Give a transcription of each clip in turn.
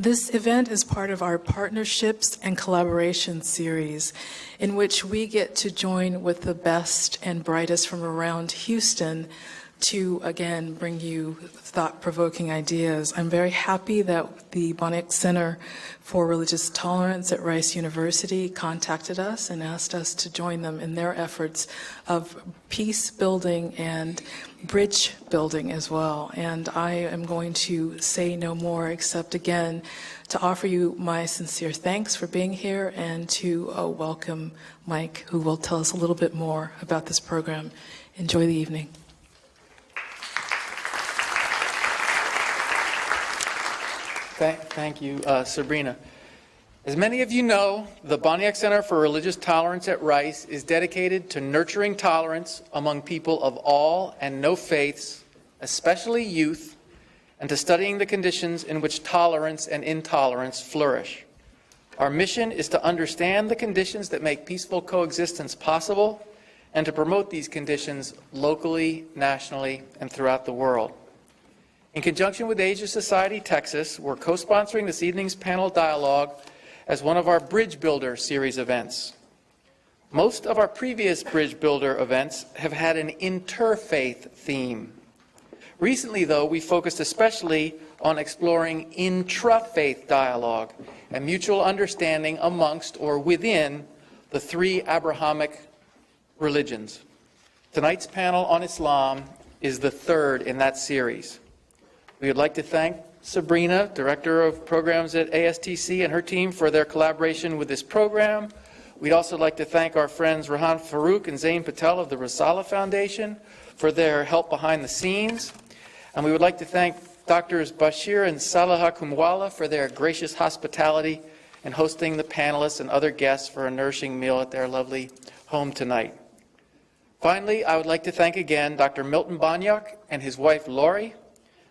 This event is part of our Partnerships and Collaboration series, in which we get to join with the best and brightest from around Houston to, again, bring you thought-provoking ideas. I'm very happy that the Boniek Center for Religious Tolerance at Rice University contacted us and asked us to join them in their efforts of peace building and bridge building as well. And I am going to say no more except, again, to offer you my sincere thanks for being here and to welcome Mike, who will tell us a little bit more about this program. Enjoy the evening. Thank you, Sabrina. As many of you know, the Boniek Center for Religious Tolerance at Rice is dedicated to nurturing tolerance among people of all and no faiths, especially youth, and to studying the conditions in which tolerance and intolerance flourish. Our mission is to understand the conditions that make peaceful coexistence possible and to promote these conditions locally, nationally, and throughout the world. In conjunction with Asia Society Texas, we're co-sponsoring this evening's panel dialogue as one of our Bridge Builder series events. Most of our previous Bridge Builder events have had an interfaith theme. Recently, though, we focused especially on exploring intrafaith dialogue and mutual understanding amongst or within the three Abrahamic religions. Tonight's panel on Islam is the third in that series. We would like to thank Sabrina, Director of Programs at ASTC, and her team for their collaboration with this program. We'd also like to thank our friends Rehan Farouk and Zain Patel of the Risala Foundation for their help behind the scenes. And we would like to thank Drs. Bashir and Salaha Kumwala for their gracious hospitality and hosting the panelists and other guests for a nourishing meal at their lovely home tonight. Finally, I would like to thank again Dr. Milton Boniek and his wife Lori,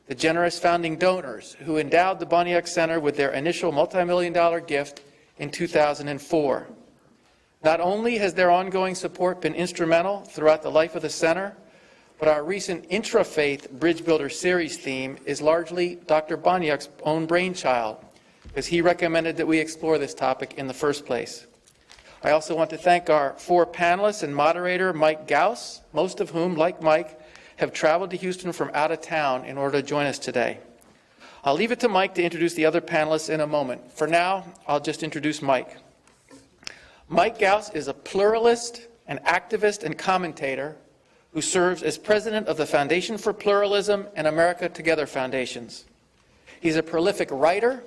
the generous founding donors who endowed the Boniek Center with their initial multi-million-dollar gift in 2004. Not only has their ongoing support been instrumental throughout the life of the center, but our recent Intrafaith Bridge Builder series theme is largely Dr. Boniek's own brainchild, because he recommended that we explore this topic in the first place. I also want to thank our four panelists and moderator, Mike Ghouse, most of whom, like Mike, have traveled to Houston from out of town in order to join us today. I'll leave it to Mike to introduce the other panelists in a moment. For now, I'll just introduce Mike. Mike Ghouse is a pluralist, an activist, and commentator who serves as president of the Foundation for Pluralism and America Together Foundations. He's a prolific writer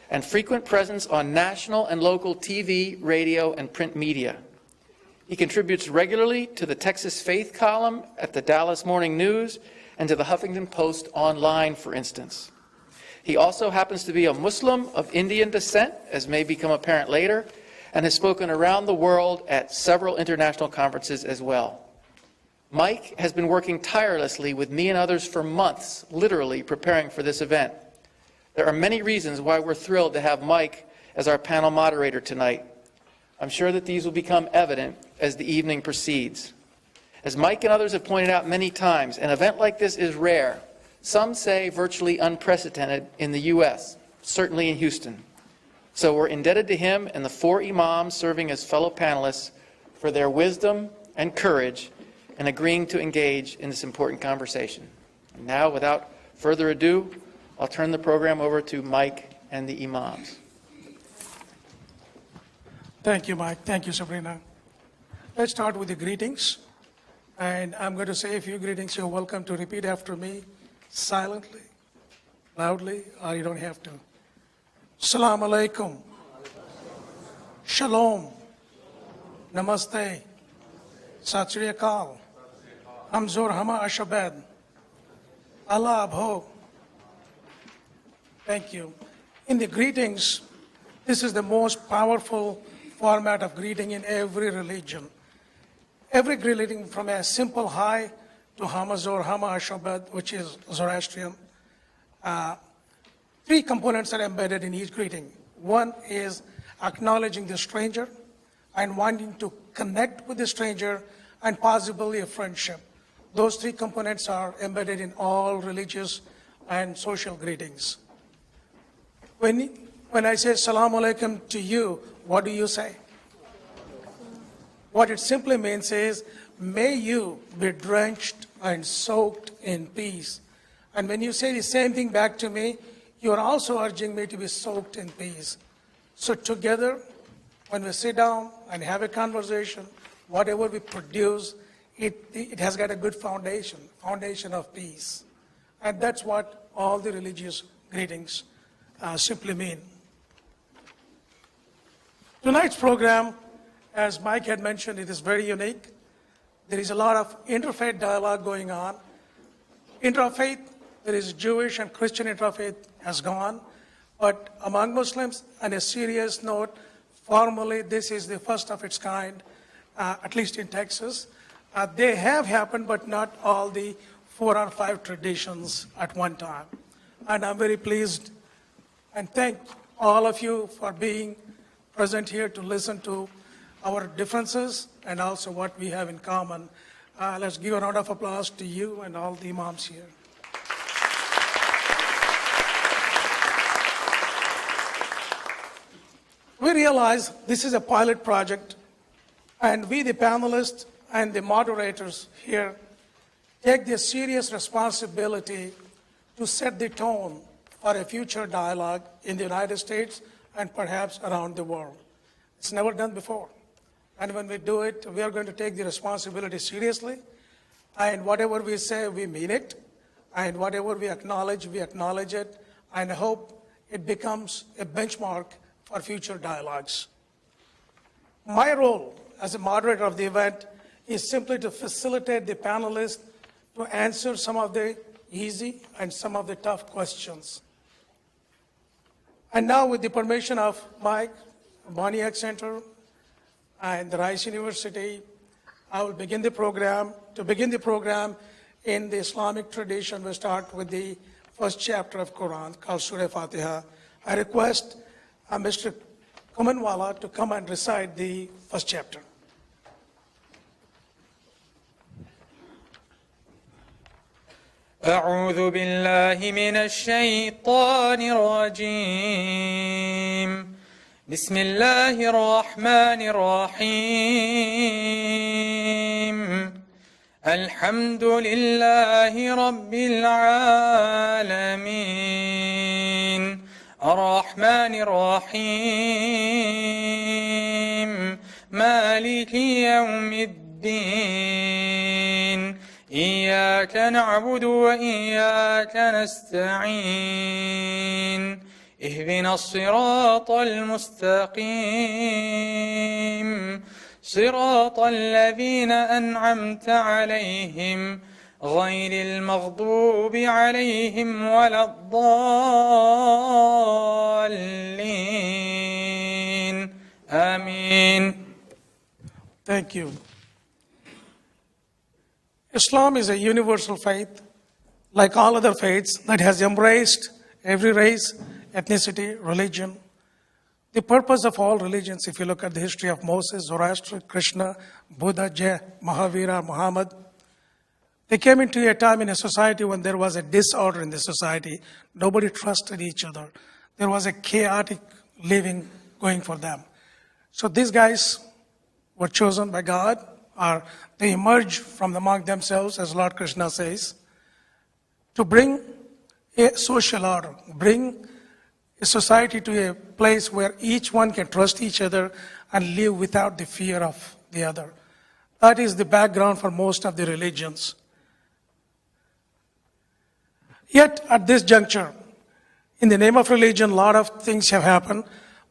and frequent presence on national and local TV, radio, and print media. He contributes regularly to the Texas Faith column at the Dallas Morning News and to the Huffington Post online, for instance. He also happens to be a Muslim of Indian descent, as may become apparent later, and has spoken around the world at several international conferences as well. Mike has been working tirelessly with me and others for months, literally preparing for this event. There are many reasons why we're thrilled to have Mike as our panel moderator tonight. I'm sure that these will become evident as the evening proceeds. As Mike and others have pointed out many times, an event like this is rare. Some say virtually unprecedented in the U.S., certainly in Houston. So we're indebted to him and the four imams serving as fellow panelists for their wisdom and courage in agreeing to engage in this important conversation. And now, without further ado, I'll turn the program over to Mike and the imams. Thank you, Mike. Thank you, Sabrina. Let's start with the greetings. And I'm going to say a few greetings. You're welcome to repeat after me silently, loudly, or you don't have to. Assalamu alaikum. Shalom. Namaste. Sat Sri Akal. Hamzor Hama Ashabad. Allah Abho. Thank you. In the greetings, this is the most powerful format of greeting in every religion. Every greeting, from a simple hi to Hamazor Hama Ashabad, which is Zoroastrian. Three components are embedded in each greeting. One is acknowledging the stranger and wanting to connect with the stranger and possibly a friendship. Those three components are embedded in all religious and social greetings. When when I say Salaam Alaikum to you, what do you say? What it simply means is, may you be drenched and soaked in peace. And when you say the same thing back to me, you are also urging me to be soaked in peace. So together, when we sit down and have a conversation, whatever we produce, it has got a good foundation of peace. And that's what all the religious greetings simply mean. Tonight's program, as Mike had mentioned, it is very unique. There is a lot of interfaith dialogue going on. Intrafaith, there is Jewish and Christian interfaith has gone. But among Muslims, on a serious note, formally, this is the first of its kind, at least in Texas. They have happened, but not all the 4 or 5 traditions at one time. And I'm very pleased and thank all of you for being present here to listen to our differences and also what we have in common. Let's give a round of applause to you and all the imams here. We realize this is a pilot project, and we, the panelists and the moderators here, take the serious responsibility to set the tone for a future dialogue in the United States and perhaps around the world. It's never done before. And when we do it, we are going to take the responsibility seriously. And whatever we say, we mean it. And whatever we acknowledge it. And I hope it becomes a benchmark for future dialogues. My role as a moderator of the event is simply to facilitate the panelists to answer some of the easy and some of the tough questions. And now, with the permission of Mike, Boniak Center, and the Rice University, I will begin the program. To begin the program in the Islamic tradition, we start with the first chapter of Quran called Surah Fatiha. I request Mr. Kumanwala to come and recite the first chapter. أعوذ بالله من الشيطان الرجيم بسم الله الرحمن الرحيم الحمد لله رب العالمين الرحمن الرحيم مالك يوم الدين إياك نعبد وإياك نستعين اهدنا الصراط المستقيم صراط الذين أنعمت عليهم غير المغضوب عليهم ولا الضالين آمين. Thank you. Islam is a universal faith, like all other faiths, that has embraced every race, ethnicity, religion. The purpose of all religions, if you look at the history of Moses, Zoroaster, Krishna, Buddha, Mahavira, Muhammad, they came into a time in a society when there was a disorder in the society. Nobody trusted each other. There was a chaotic living going for them. So these guys were chosen by God, or they emerged from among themselves, as Lord Krishna says, to bring a social order, bring a society to a place where each one can trust each other and live without the fear of the other. That is the background for most of the religions. Yet, at this juncture, in the name of religion, a lot of things have happened.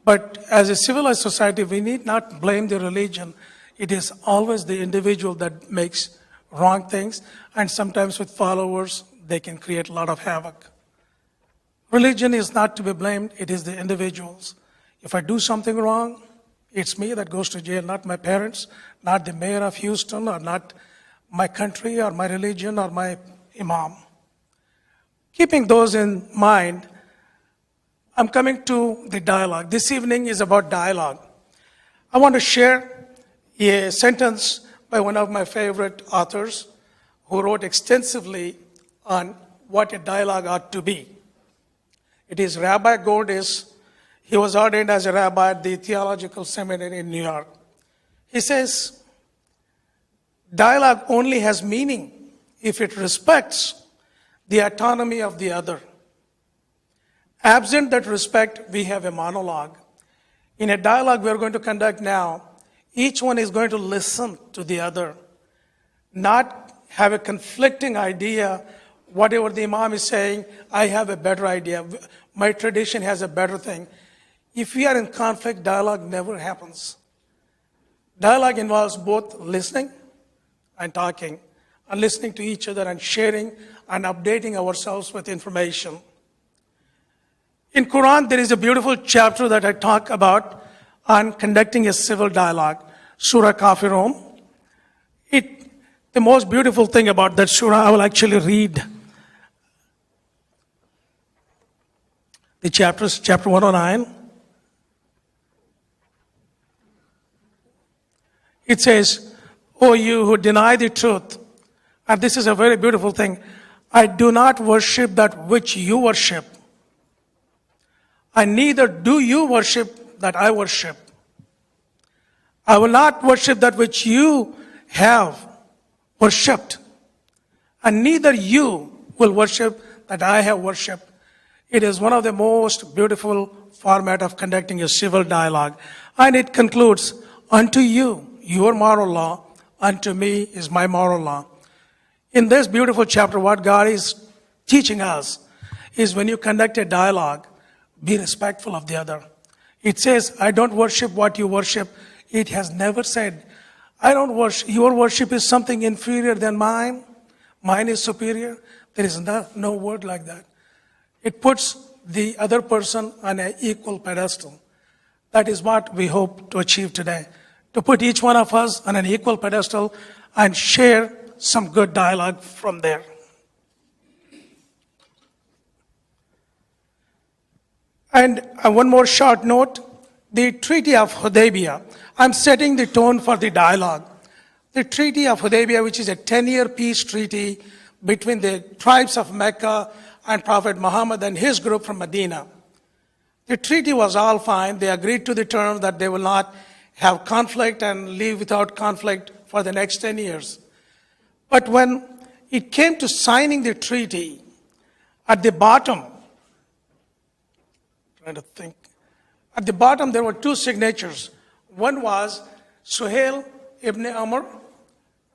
But as a civilized society, we need not blame the religion. It is always the individual that makes wrong things. And sometimes with followers, they can create a lot of havoc. Religion is not to be blamed. It is the individuals. If I do something wrong, it's me that goes to jail, not my parents, not the mayor of Houston, or not my country, or my religion, or my imam. Keeping those in mind, I'm coming to the dialogue. This evening is about dialogue. I want to share a sentence by one of my favorite authors who wrote extensively on what a dialogue ought to be. It is Rabbi Gordis. He was ordained as a rabbi at the Theological Seminary in New York. He says, dialogue only has meaning if it respects the autonomy of the other. Absent that respect, we have a monologue. In a dialogue we're going to conduct now, each one is going to listen to the other, not have a conflicting idea. Whatever the Imam is saying, I have a better idea. My tradition has a better thing. If we are in conflict, dialogue never happens. Dialogue involves both listening and talking, and listening to each other and sharing and updating ourselves with information. In Quran, there is a beautiful chapter that I talk about on conducting a civil dialogue, Surah Kafirun. The most beautiful thing about that surah, I will actually read the chapters, chapter 109. It says, O you who deny the truth, and this is a very beautiful thing, I do not worship that which you worship, and neither do you worship that I worship. I will not worship that which you have worshipped, and neither you will worship that I have worshipped. It is one of the most beautiful format of conducting a civil dialogue. And it concludes, unto you, your moral law, unto me is my moral law. In this beautiful chapter, what God is teaching us is when you conduct a dialogue, be respectful of the other. It says, I don't worship what you worship. It has never said, I don't worship, your worship is something inferior than mine. Mine is superior. There is no word like that. It puts the other person on an equal pedestal. That is what we hope to achieve today. To put each one of us on an equal pedestal and share some good dialogue from there. And one more short note, the Treaty of Hudaybiyah. I'm setting the tone for the dialogue. The Treaty of Hudaybiyah, which is a 10-year peace treaty between the tribes of Mecca and Prophet Muhammad and his group from Medina. The treaty was all fine. They agreed to the terms that they will not have conflict and live without conflict for the next 10 years. But when it came to signing the treaty, at the bottom, at the bottom there were two signatures. One was Suhail ibn Amr,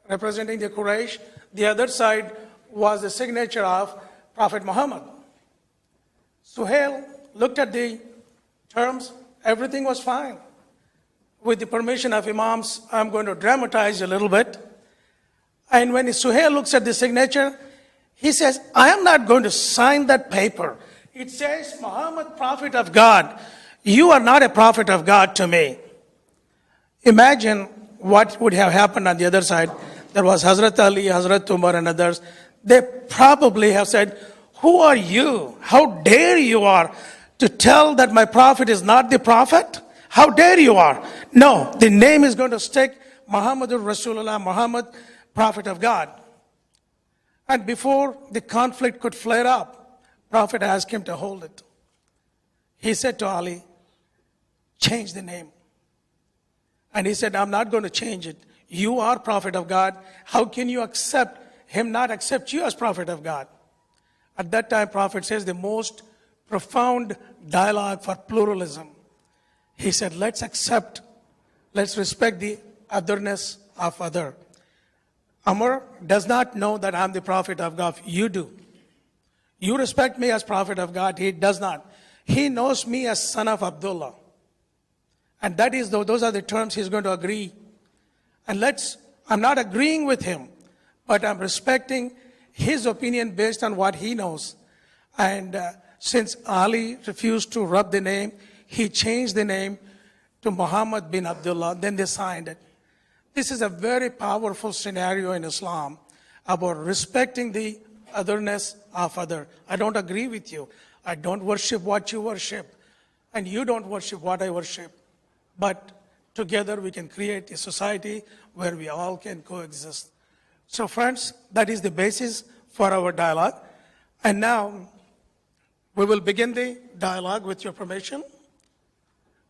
representing the Quraysh. The other side was the signature of Prophet Muhammad. Suhail looked at the terms. Everything was fine. With the permission of Imams, I'm going to dramatize a little bit. And when Suhail looks at the signature, he says, I am not going to sign that paper. It says, Muhammad, prophet of God. You are not a prophet of God to me. Imagine what would have happened on the other side. There was Hazrat Ali, Hazrat Umar, and others. They probably have said, who are you? How dare you are to tell that my prophet is not the prophet? How dare you are? No, the name is going to stick, Muhammadur Rasulullah, Muhammad, prophet of God. And before the conflict could flare up, Prophet asked him to hold it. He said to Ali, change the name. And he said, I'm not going to change it. You are prophet of God. How can you accept him not accept you as prophet of God? At that time, Prophet says the most profound dialogue for pluralism. He said, let's respect the otherness of other. Amr does not know that I'm the prophet of God. You do. You respect me as prophet of God. He does not. He knows me as son of Abdullah. And that is, those are the terms he's going to agree. And I'm not agreeing with him, but I'm respecting his opinion based on what he knows. And since Ali refused to rub the name, he changed the name to Muhammad bin Abdullah. Then they signed it. This is a very powerful scenario in Islam about respecting the otherness of other. I don't agree with you. I don't worship what you worship. And you don't worship what I worship. But together we can create a society where we all can coexist. So friends, that is the basis for our dialogue. And now we will begin the dialogue with your permission.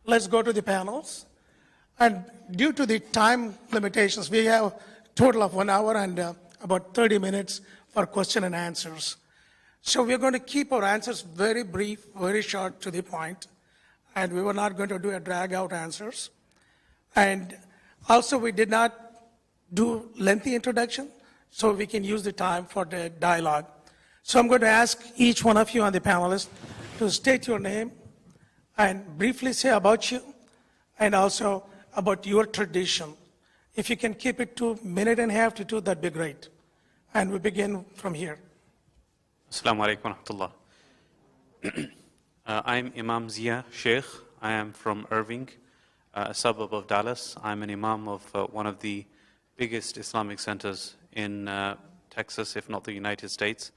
let's go to the panels. And due to the time limitations, we have a total of 1 hour and about 30 minutes for question and answers. So we're going to keep our answers very brief, very short to the point, and we were not going to do a drag-out answers. And also, we did not do lengthy introduction, so we can use the time for the dialogue. So I'm going to ask each one of you on the panelists to state your name and briefly say about you, and also about your tradition. If you can keep it to 1.5 to 2, that'd be great. And we begin from here. Assalamu alaikum wa rahmatullah. I'm Imam Zia Sheikh. I am from Irving, a suburb of Dallas. I'm an imam of one of the biggest Islamic centers in Texas, if not the United States.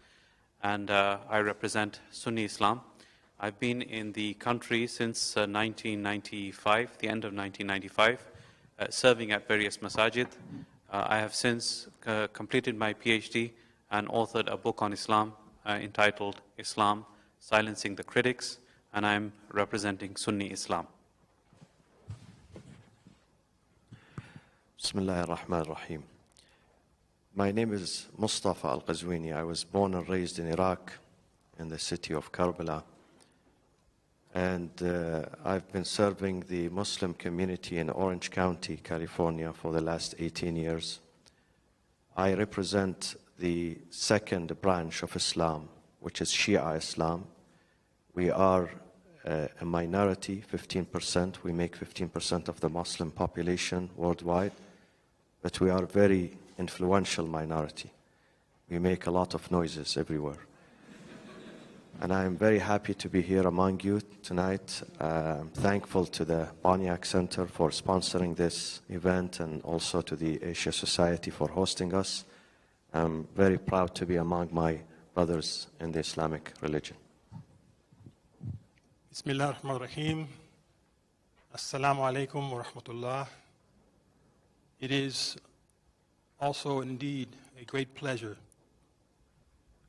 And I represent Sunni Islam. I've been in the country since 1995, the end of 1995, serving at various masajid. I have since completed my PhD and authored a book on Islam entitled Islam, Silencing the Critics, and I'm representing Sunni Islam. Bismillah ar-Rahman ar-Rahim. My name is Mustafa Al-Qazwini. I was born and raised in Iraq, in the city of Karbala. And I've been serving the Muslim community in Orange County, California for the last 18 years. I represent the second branch of Islam, which is Shia Islam. We are a minority, 15%. We make 15% of the Muslim population worldwide, but we are a very influential minority. We make a lot of noises everywhere. And I am very happy to be here among you tonight. I'm thankful to the Boniak Center for sponsoring this event, and also to the Asia Society for hosting us. I'm very proud to be among my brothers in the Islamic religion. Bismillah ar-Rahman ar-Rahim. Assalamu alaikum wa rahmatullah. It is also indeed a great pleasure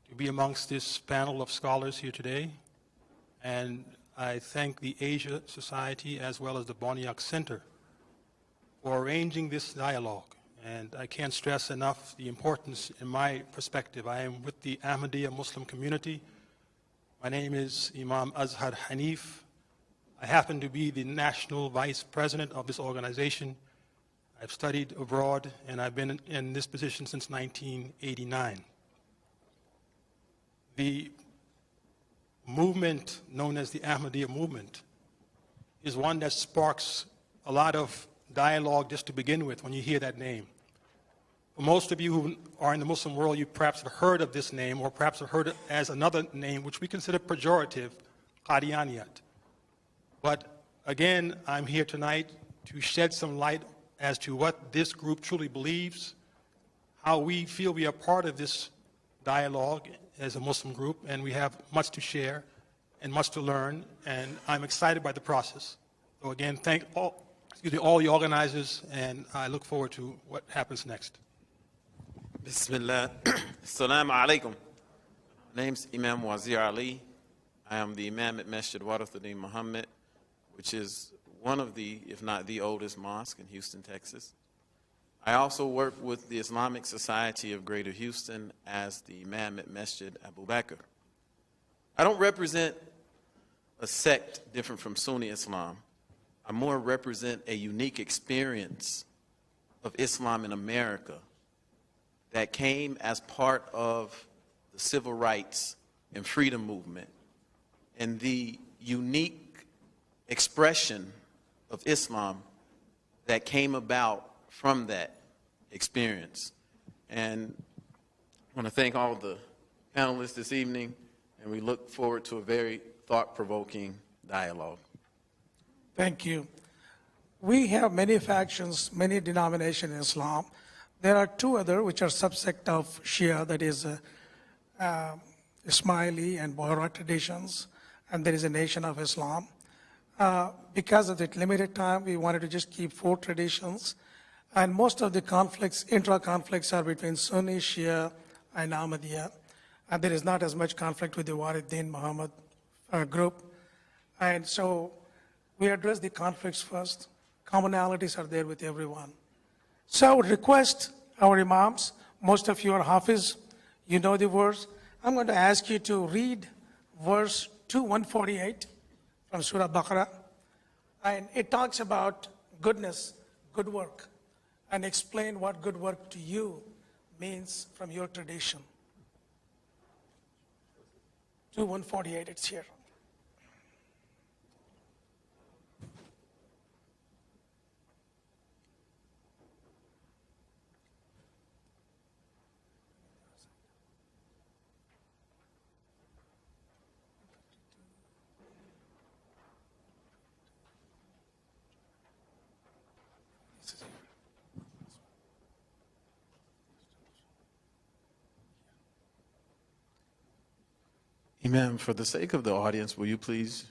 to be amongst this panel of scholars here today. And I thank the Asia Society as well as the Boniak Center for arranging this dialogue. And I can't stress enough the importance in my perspective. I am with the Ahmadiyya Muslim community. My name is Imam Azhar Hanif. I happen to be the national vice president of this organization. I've studied abroad, and I've been in this position since 1989. The movement known as the Ahmadiyya movement is one that sparks a lot of dialogue just to begin with when you hear that name. For most of you who are in the Muslim world, you perhaps have heard of this name, or perhaps have heard it as another name, which we consider pejorative, Qadianiyat. But again, I'm here tonight to shed some light as to what this group truly believes, how we feel we are part of this dialogue as a Muslim group, and we have much to share and much to learn, and I'm excited by the process. So again, thank all the organizers, and I look forward to what happens next. Bismillah. Assalamu alaikum. My name's Imam Wazir Ali. I am the Imam at Masjid Warathuddin Muhammad, which is one of the, if not the oldest mosque in Houston, Texas. I also work with the Islamic Society of Greater Houston as the Imam at Masjid Abu Bakr. I don't represent a sect different from Sunni Islam. I more represent a unique experience of Islam in America that came as part of the civil rights and freedom movement, and the unique expression of Islam that came about from that experience. And I want to thank all the panelists this evening, and we look forward to a very thought-provoking dialogue. Thank you. We have many factions, many denominations in Islam. There are two other which are subsect of Shia, that is Ismaili and Bohra traditions, and there is a Nation of Islam. Because of the limited time, we wanted to just keep 4 traditions. And most of the conflicts, intra-conflicts, are between Sunni, Shia, and Ahmadiyya. And there is not as much conflict with the Warathuddin Muhammad group. And so we address the conflicts first. Commonalities are there with everyone. So I would request our imams, most of you are Hafiz, you know the verse. I'm going to ask you to read verse 148 from Surah Baqarah. And it talks about goodness, good work, and explain what good work to you means from your tradition. 148, it's here. Imam, for the sake of the audience, will you please,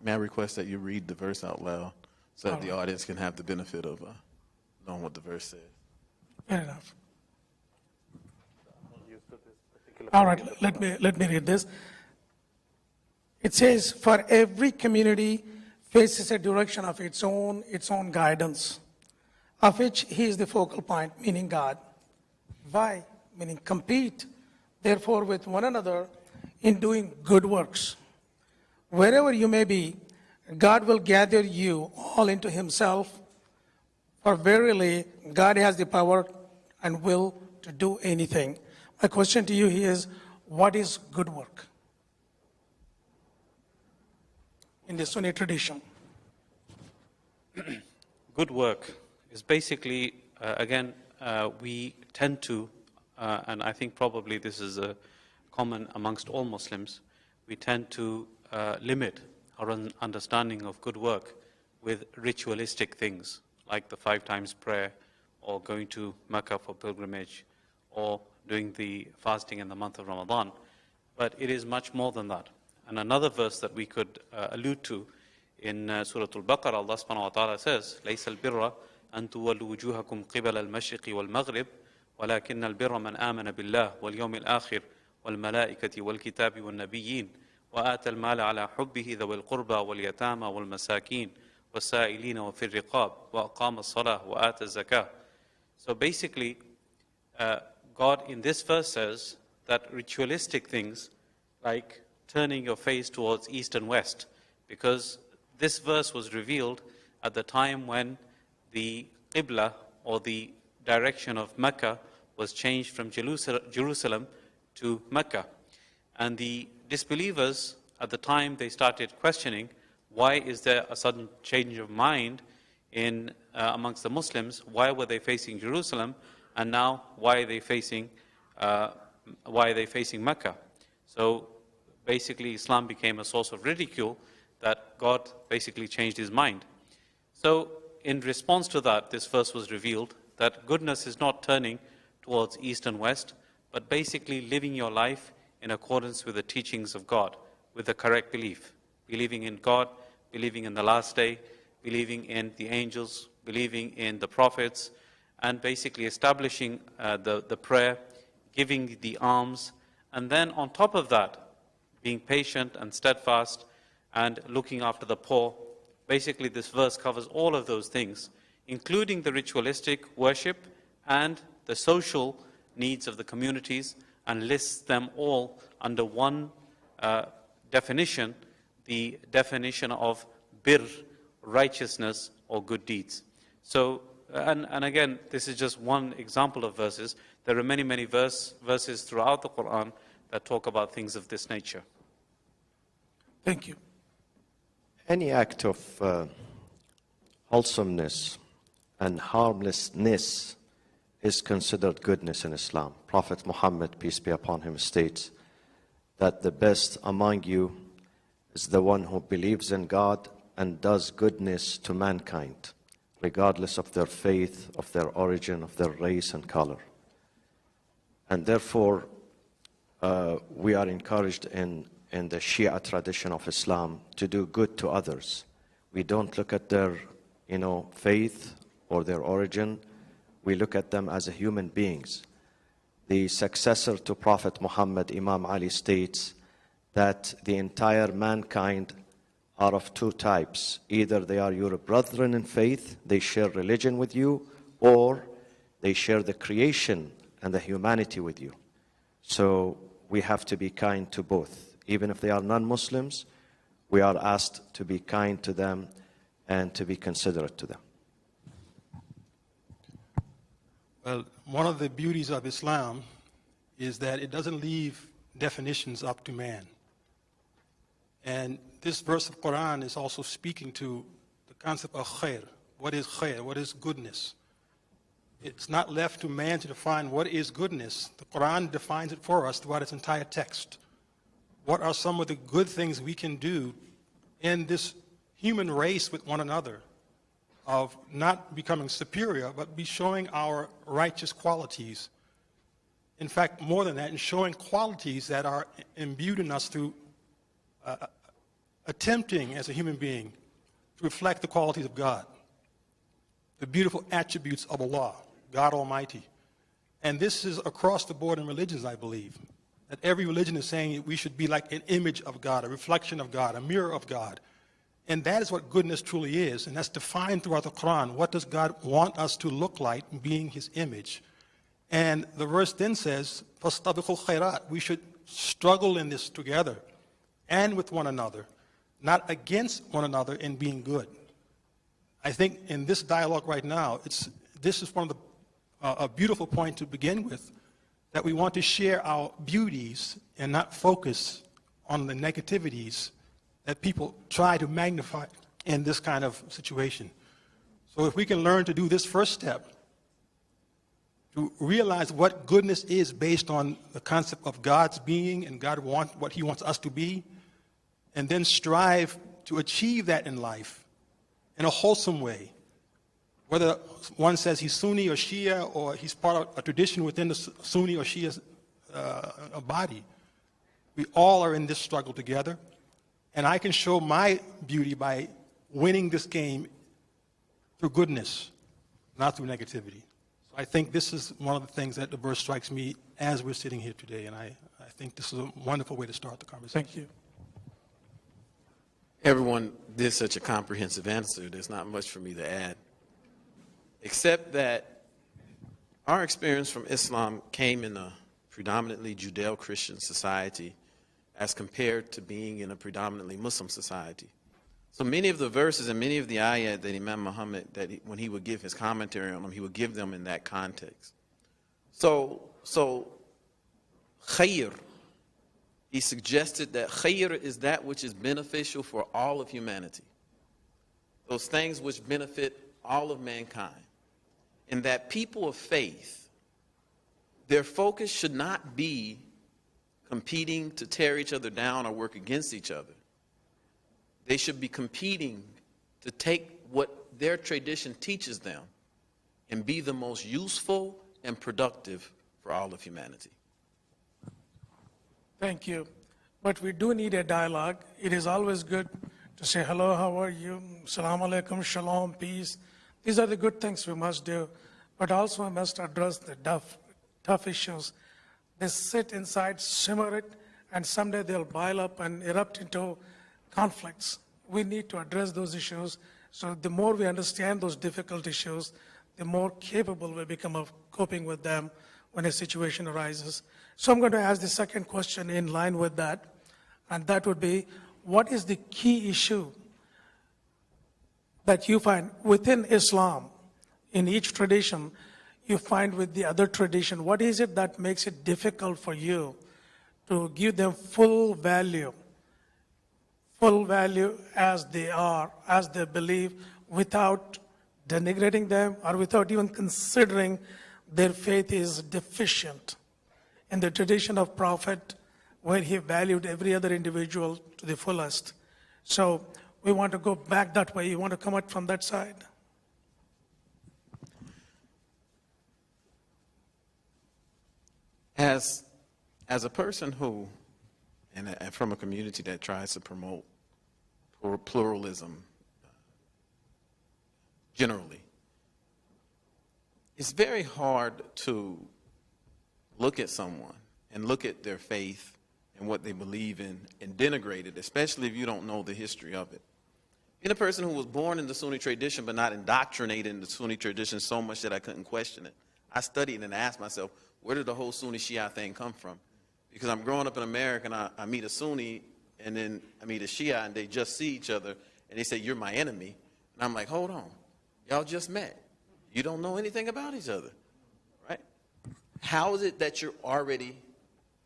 may I request that you read the verse out loud so that the audience can have the benefit of knowing what the verse says? Fair enough. All right, let me read this. It says, for every community faces a direction of its own guidance, of which he is the focal point, meaning God. Why? Meaning compete, therefore, with one another in doing good works. Wherever you may be, God will gather you all into himself, for verily God has the power and will to do anything. My question to you is, what is good work in the Sunni tradition? Good work is basically, we tend to, and I think probably this is common amongst all Muslims, we tend to limit our understanding of good work with ritualistic things, like the 5 times prayer, or going to Mecca for pilgrimage, or doing the fasting in the month of Ramadan. But it is much more than that. And another verse that we could allude to in Surah Al-Baqarah, Allah subhanahu wa ta'ala says, لَيْسَ الْبِرَّ أَن تُوَلُّوا وُجُوهَكُمْ قِبَلَ الْمَشْرِقِ وَالْمَغْرِبِ وَلَكِنَّ الْبِرَّ مَنْ آمَنَ بِاللَّهِ وَالْيَوْمِ الْآخِرِ والملائكة والكتاب والنبيين وآتى المال على حبه ذوي القربى واليتامى والمساكين والسائلين وفي الرقاب وأقام الصلاة وآتى الزكاة. So basically, God in this verse says that ritualistic things like turning your face towards east and west, because this verse was revealed at the time when the Qibla, or the direction of Mecca, was changed from Jerusalem to Mecca. And the disbelievers at the time, they started questioning, why is there a sudden change of mind in amongst the Muslims? Why were they facing Jerusalem, and now why are they facing Mecca? So basically, Islam became a source of ridicule that God basically changed his mind. So in response to that, this verse was revealed that goodness is not turning towards east and west, but basically living your life in accordance with the teachings of God, with the correct belief, believing in God, believing in the last day, believing in the angels, believing in the prophets, and basically establishing the prayer, giving the alms, and then on top of that, being patient and steadfast and looking after the poor. Basically, this verse covers all of those things, including the ritualistic worship and the social needs of the communities, and lists them all under one definition, the definition of bir, righteousness or good deeds. So, and again, this is just one example of verses. There are many, many verses throughout the Quran that talk about things of this nature. Thank you. Any act of wholesomeness and harmlessness is considered goodness in Islam. Prophet Muhammad, peace be upon him, states that the best among you is the one who believes in God and does goodness to mankind, regardless of their faith, of their origin, of their race and color. And therefore, we are encouraged in the Shia tradition of Islam to do good to others. We don't look at their, faith or their origin. We look at them as human beings. The successor to Prophet Muhammad, Imam Ali, states that the entire mankind are of two types. Either they are your brethren in faith, they share religion with you, or they share the creation and the humanity with you. So we have to be kind to both. Even if they are non-Muslims, we are asked to be kind to them and to be considerate to them. Well, one of the beauties of Islam is that it doesn't leave definitions up to man. And this verse of Quran is also speaking to the concept of khair. What is khair? What is goodness? It's not left to man to define what is goodness. The Quran defines it for us throughout its entire text. What are some of the good things we can do in this human race with one another, of not becoming superior, but be showing our righteous qualities. In fact, more than that, in showing qualities that are imbued in us through attempting as a human being to reflect the qualities of God, the beautiful attributes of Allah, God Almighty. And this is across the board in religions, I believe, that every religion is saying we should be like an image of God, a reflection of God, a mirror of God. And that is what goodness truly is, and that's defined throughout the Quran. What does God want us to look like, being His image? And the verse then says, فَاسْتَبِقُوا الْخَيْرَاتِ. We should struggle in this together and with one another, not against one another in being good. I think in this dialogue right now, this is one of a beautiful point to begin with, that we want to share our beauties and not focus on the negativities that people try to magnify in this kind of situation. So if we can learn to do this first step, to realize what goodness is based on the concept of God's being and what He wants us to be, and then strive to achieve that in life in a wholesome way, whether one says he's Sunni or Shia, or he's part of a tradition within the Sunni or Shia body, we all are in this struggle together. And I can show my beauty by winning this game through goodness, not through negativity. So I think this is one of the things that the verse strikes me as we're sitting here today. And I think this is a wonderful way to start the conversation. Thank you. Everyone did such a comprehensive answer. There's not much for me to add, except that our experience from Islam came in a predominantly Judeo-Christian society as compared to being in a predominantly Muslim society. So many of the verses and many of the ayat that Imam Muhammad, when he would give his commentary on them, he would give them in that context. So khayr, he suggested that khayr is that which is beneficial for all of humanity, those things which benefit all of mankind, and that people of faith, their focus should not be competing to tear each other down or work against each other. They should be competing to take what their tradition teaches them and be the most useful and productive for all of humanity. Thank you. But we do need a dialogue. It is always good to say, hello, how are you? Assalamu alaikum, shalom, peace. These are the good things we must do. But also we must address the tough issues. They sit inside, simmer it, and someday they'll pile up and erupt into conflicts. We need to address those issues. So the more we understand those difficult issues, the more capable we become of coping with them when a situation arises. So I'm going to ask the second question in line with that, and that would be, what is the key issue that you find within Islam, in each tradition, you find with the other tradition? What is it that makes it difficult for you to give them full value as they are, as they believe, without denigrating them or without even considering their faith is deficient? In the tradition of Prophet, where he valued every other individual to the fullest. So we want to go back that way. You want to come out from that side? As a person who, and from a community that tries to promote pluralism generally, it's very hard to look at someone and look at their faith and what they believe in and denigrate it, especially if you don't know the history of it. Being a person who was born in the Sunni tradition but not indoctrinated in the Sunni tradition so much that I couldn't question it, I studied and asked myself, where did the whole Sunni Shia thing come from? Because I'm growing up in America and I meet a Sunni and then I meet a Shia and they just see each other and they say, you're my enemy. And I'm like, hold on, y'all just met. You don't know anything about each other, right? How is it that you're already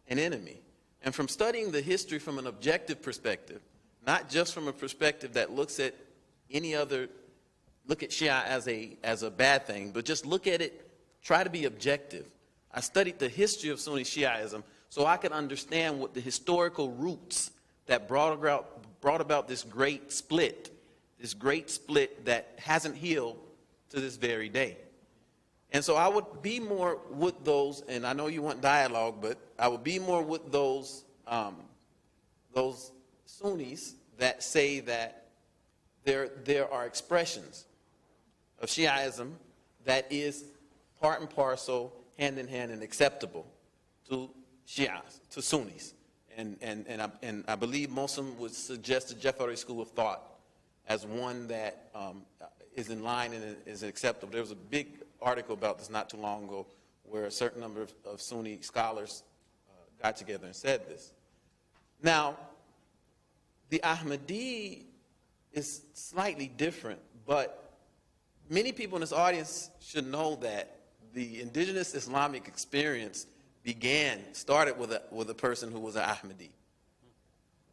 an enemy? And from studying the history from an objective perspective, not just from a perspective that looks at any other, look at Shia as a bad thing, but just look at it, try to be objective. I studied the history of Sunni Shiaism so I could understand what the historical roots that brought about this great split that hasn't healed to this very day. And so I would be more with those, and I know you want dialogue, but I would be more with those Sunnis that say that there are expressions of Shiaism that is part and parcel, hand in hand, and acceptable to Shias, to Sunnis. And I believe Muslim would suggest the Jafari school of thought as one that is in line and is acceptable. There was a big article about this not too long ago where a certain number of Sunni scholars got together and said this. Now, the Ahmadi is slightly different, but many people in this audience should know that the indigenous Islamic experience started with a person who was an Ahmadi.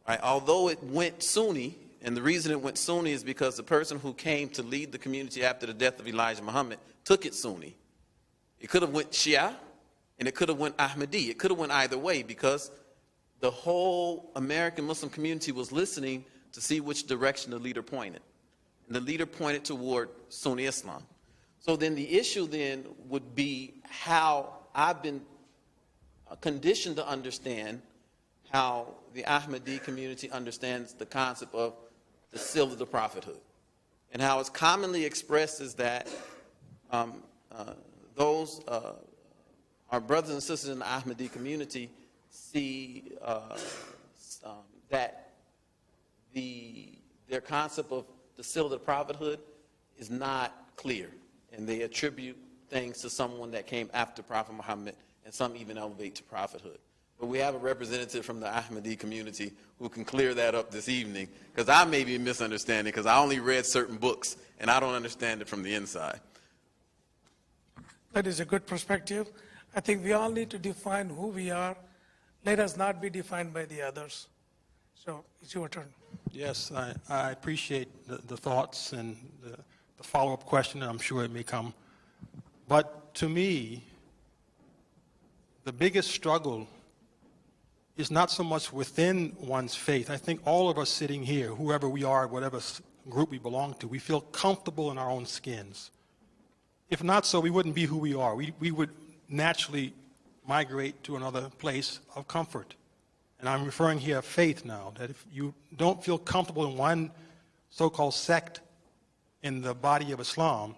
Right? Although it went Sunni, and the reason it went Sunni is because the person who came to lead the community after the death of Elijah Muhammad took it Sunni. It could have went Shia, and it could have went Ahmadi. It could have went either way because the whole American Muslim community was listening to see which direction the leader pointed. And the leader pointed toward Sunni Islam. So then the issue then would be how I've been conditioned to understand how the Ahmadi community understands the concept of the seal of the prophethood. And how it's commonly expressed is that our brothers and sisters in the Ahmadi community see that their concept of the seal of the prophethood is not clear. And they attribute things to someone that came after Prophet Muhammad, and some even elevate to prophethood. But we have a representative from the Ahmadi community who can clear that up this evening, because I may be misunderstanding, because I only read certain books, and I don't understand it from the inside. That is a good perspective. I think we all need to define who we are. Let us not be defined by the others. So it's your turn. Yes, I appreciate the thoughts and the follow-up question, and I'm sure it may come. But to me, the biggest struggle is not so much within one's faith. I think all of us sitting here, whoever we are, whatever group we belong to, we feel comfortable in our own skins. If not so, we wouldn't be who we are. We would naturally migrate to another place of comfort. And I'm referring here to faith now, that if you don't feel comfortable in one so-called sect in the body of Islam,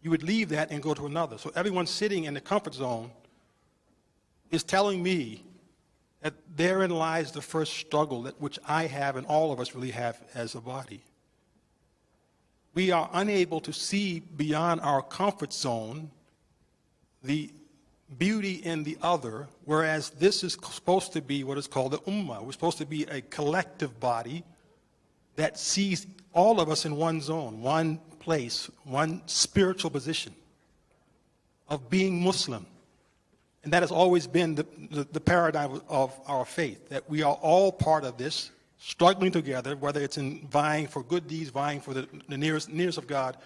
you would leave that and go to another. So everyone sitting in the comfort zone is telling me that therein lies the first struggle which I have and all of us really have as a body. We are unable to see beyond our comfort zone the beauty in the other, whereas this is supposed to be what is called the ummah. We're supposed to be a collective body that sees all of us in one zone, one place, one spiritual position of being Muslim. And that has always been the paradigm of our faith, that we are all part of this, struggling together, whether it's in vying for good deeds, vying for the nearest of God,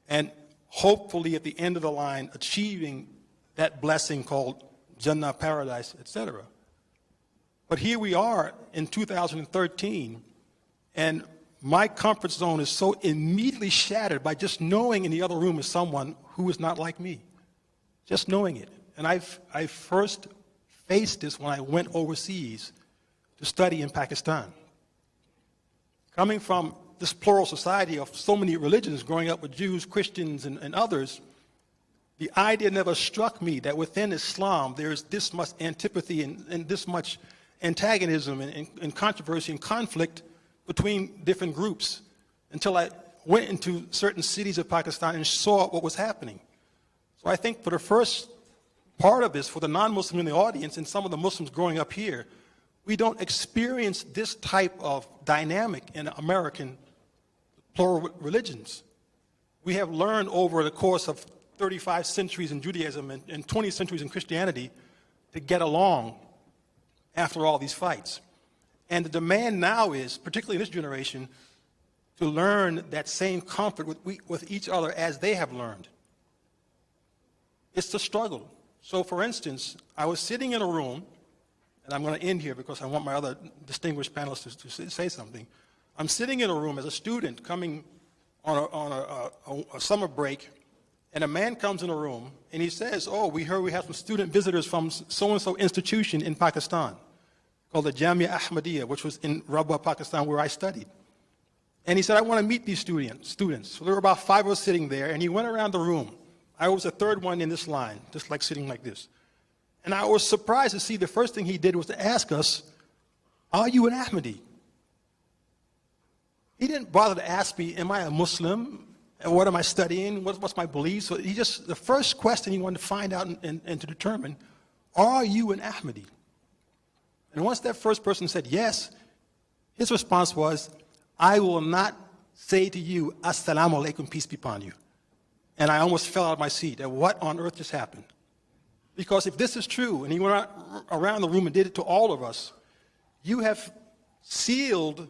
and hopefully at the end of the line achieving that blessing called Jannah, paradise, etc. But here we are in 2013, and my comfort zone is so immediately shattered by just knowing in the other room is someone who is not like me. Just knowing it. And I first faced this when I went overseas to study in Pakistan. Coming from this plural society of so many religions, growing up with Jews, Christians, and others, the idea never struck me that within Islam there is this much antipathy and this much antagonism and controversy and conflict between different groups until I went into certain cities of Pakistan and saw what was happening. So I think for the first part of this, for the non-Muslim in the audience and some of the Muslims growing up here, we don't experience this type of dynamic in American plural religions. We have learned over the course of 35 centuries in Judaism and 20 centuries in Christianity to get along after all these fights. And the demand now is, particularly in this generation, to learn that same comfort with each other as they have learned. It's the struggle. So for instance, I was sitting in a room, and I'm going to end here because I want my other distinguished panelists to say something. I'm sitting in a room as a student coming on a summer break, and a man comes in a room, and he says, oh, we heard we have some student visitors from so-and-so institution in Pakistan called the Jamia Ahmadiyya, which was in Rabwa, Pakistan, where I studied. And he said, I want to meet these students. So there were about 5 of us sitting there, and he went around the room. I was the third one in this line, just like sitting like this. And I was surprised to see the first thing he did was to ask us, are you an Ahmadi? He didn't bother to ask me, am I a Muslim? And what am I studying? What's my beliefs? So the first question he wanted to find out and to determine, are you an Ahmadi? And once that first person said yes, his response was, I will not say to you, Assalamu alaikum, peace be upon you. And I almost fell out of my seat at what on earth just happened. Because if this is true, and he went around the room and did it to all of us, you have sealed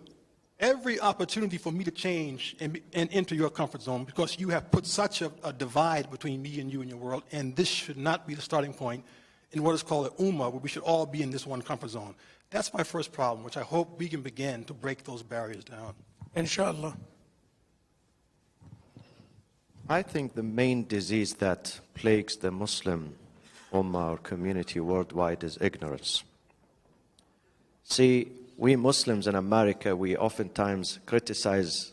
every opportunity for me to change and enter your comfort zone, because you have put such a divide between me and you in your world, and this should not be the starting point in what is called an ummah, where we should all be in this one comfort zone. That's my first problem, which I hope we can begin to break those barriers down. Inshallah. I think the main disease that plagues the Muslim Ummah or community worldwide is ignorance. See, we Muslims in America, we oftentimes criticize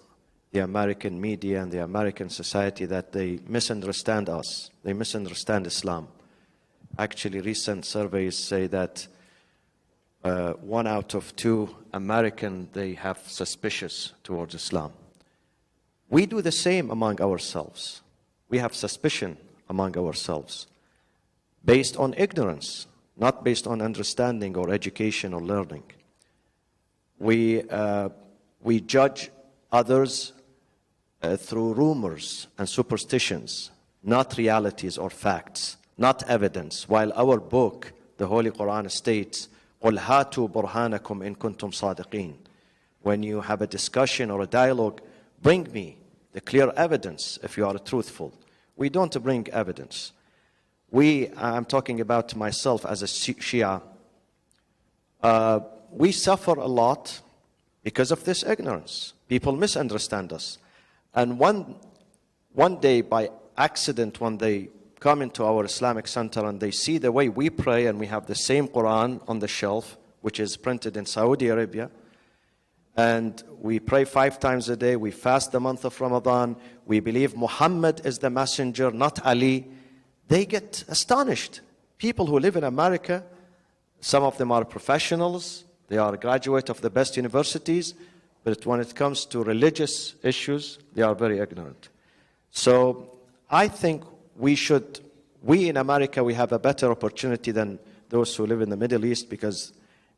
the American media and the American society that they misunderstand us. They misunderstand Islam. Actually, recent surveys say that 1 out of 2 Americans, they have suspicious towards Islam. We do the same among ourselves. We have suspicion among ourselves based on ignorance, not based on understanding or education or learning. We judge others through rumors and superstitions, not realities or facts, not evidence. While our book, the Holy Quran, states, قُلْ هَاتُوا بُرْهَانَكُمْ إِن كُنْتُمْ صَادِقِينَ. When you have a discussion or a dialogue, bring me the clear evidence if you are truthful. We don't bring evidence. I'm talking about myself as a Shia. We suffer a lot because of this ignorance. People misunderstand us. And one day, by accident, when they come into our Islamic center and they see the way we pray, and we have the same Quran on the shelf, which is printed in Saudi Arabia, and we pray 5 times a day, we fast the month of Ramadan, we believe Muhammad is the messenger, not Ali, they get astonished. People who live in America, some of them are professionals, they are graduates of the best universities, but when it comes to religious issues, they are very ignorant. So I think we in America, we have a better opportunity than those who live in the Middle East, because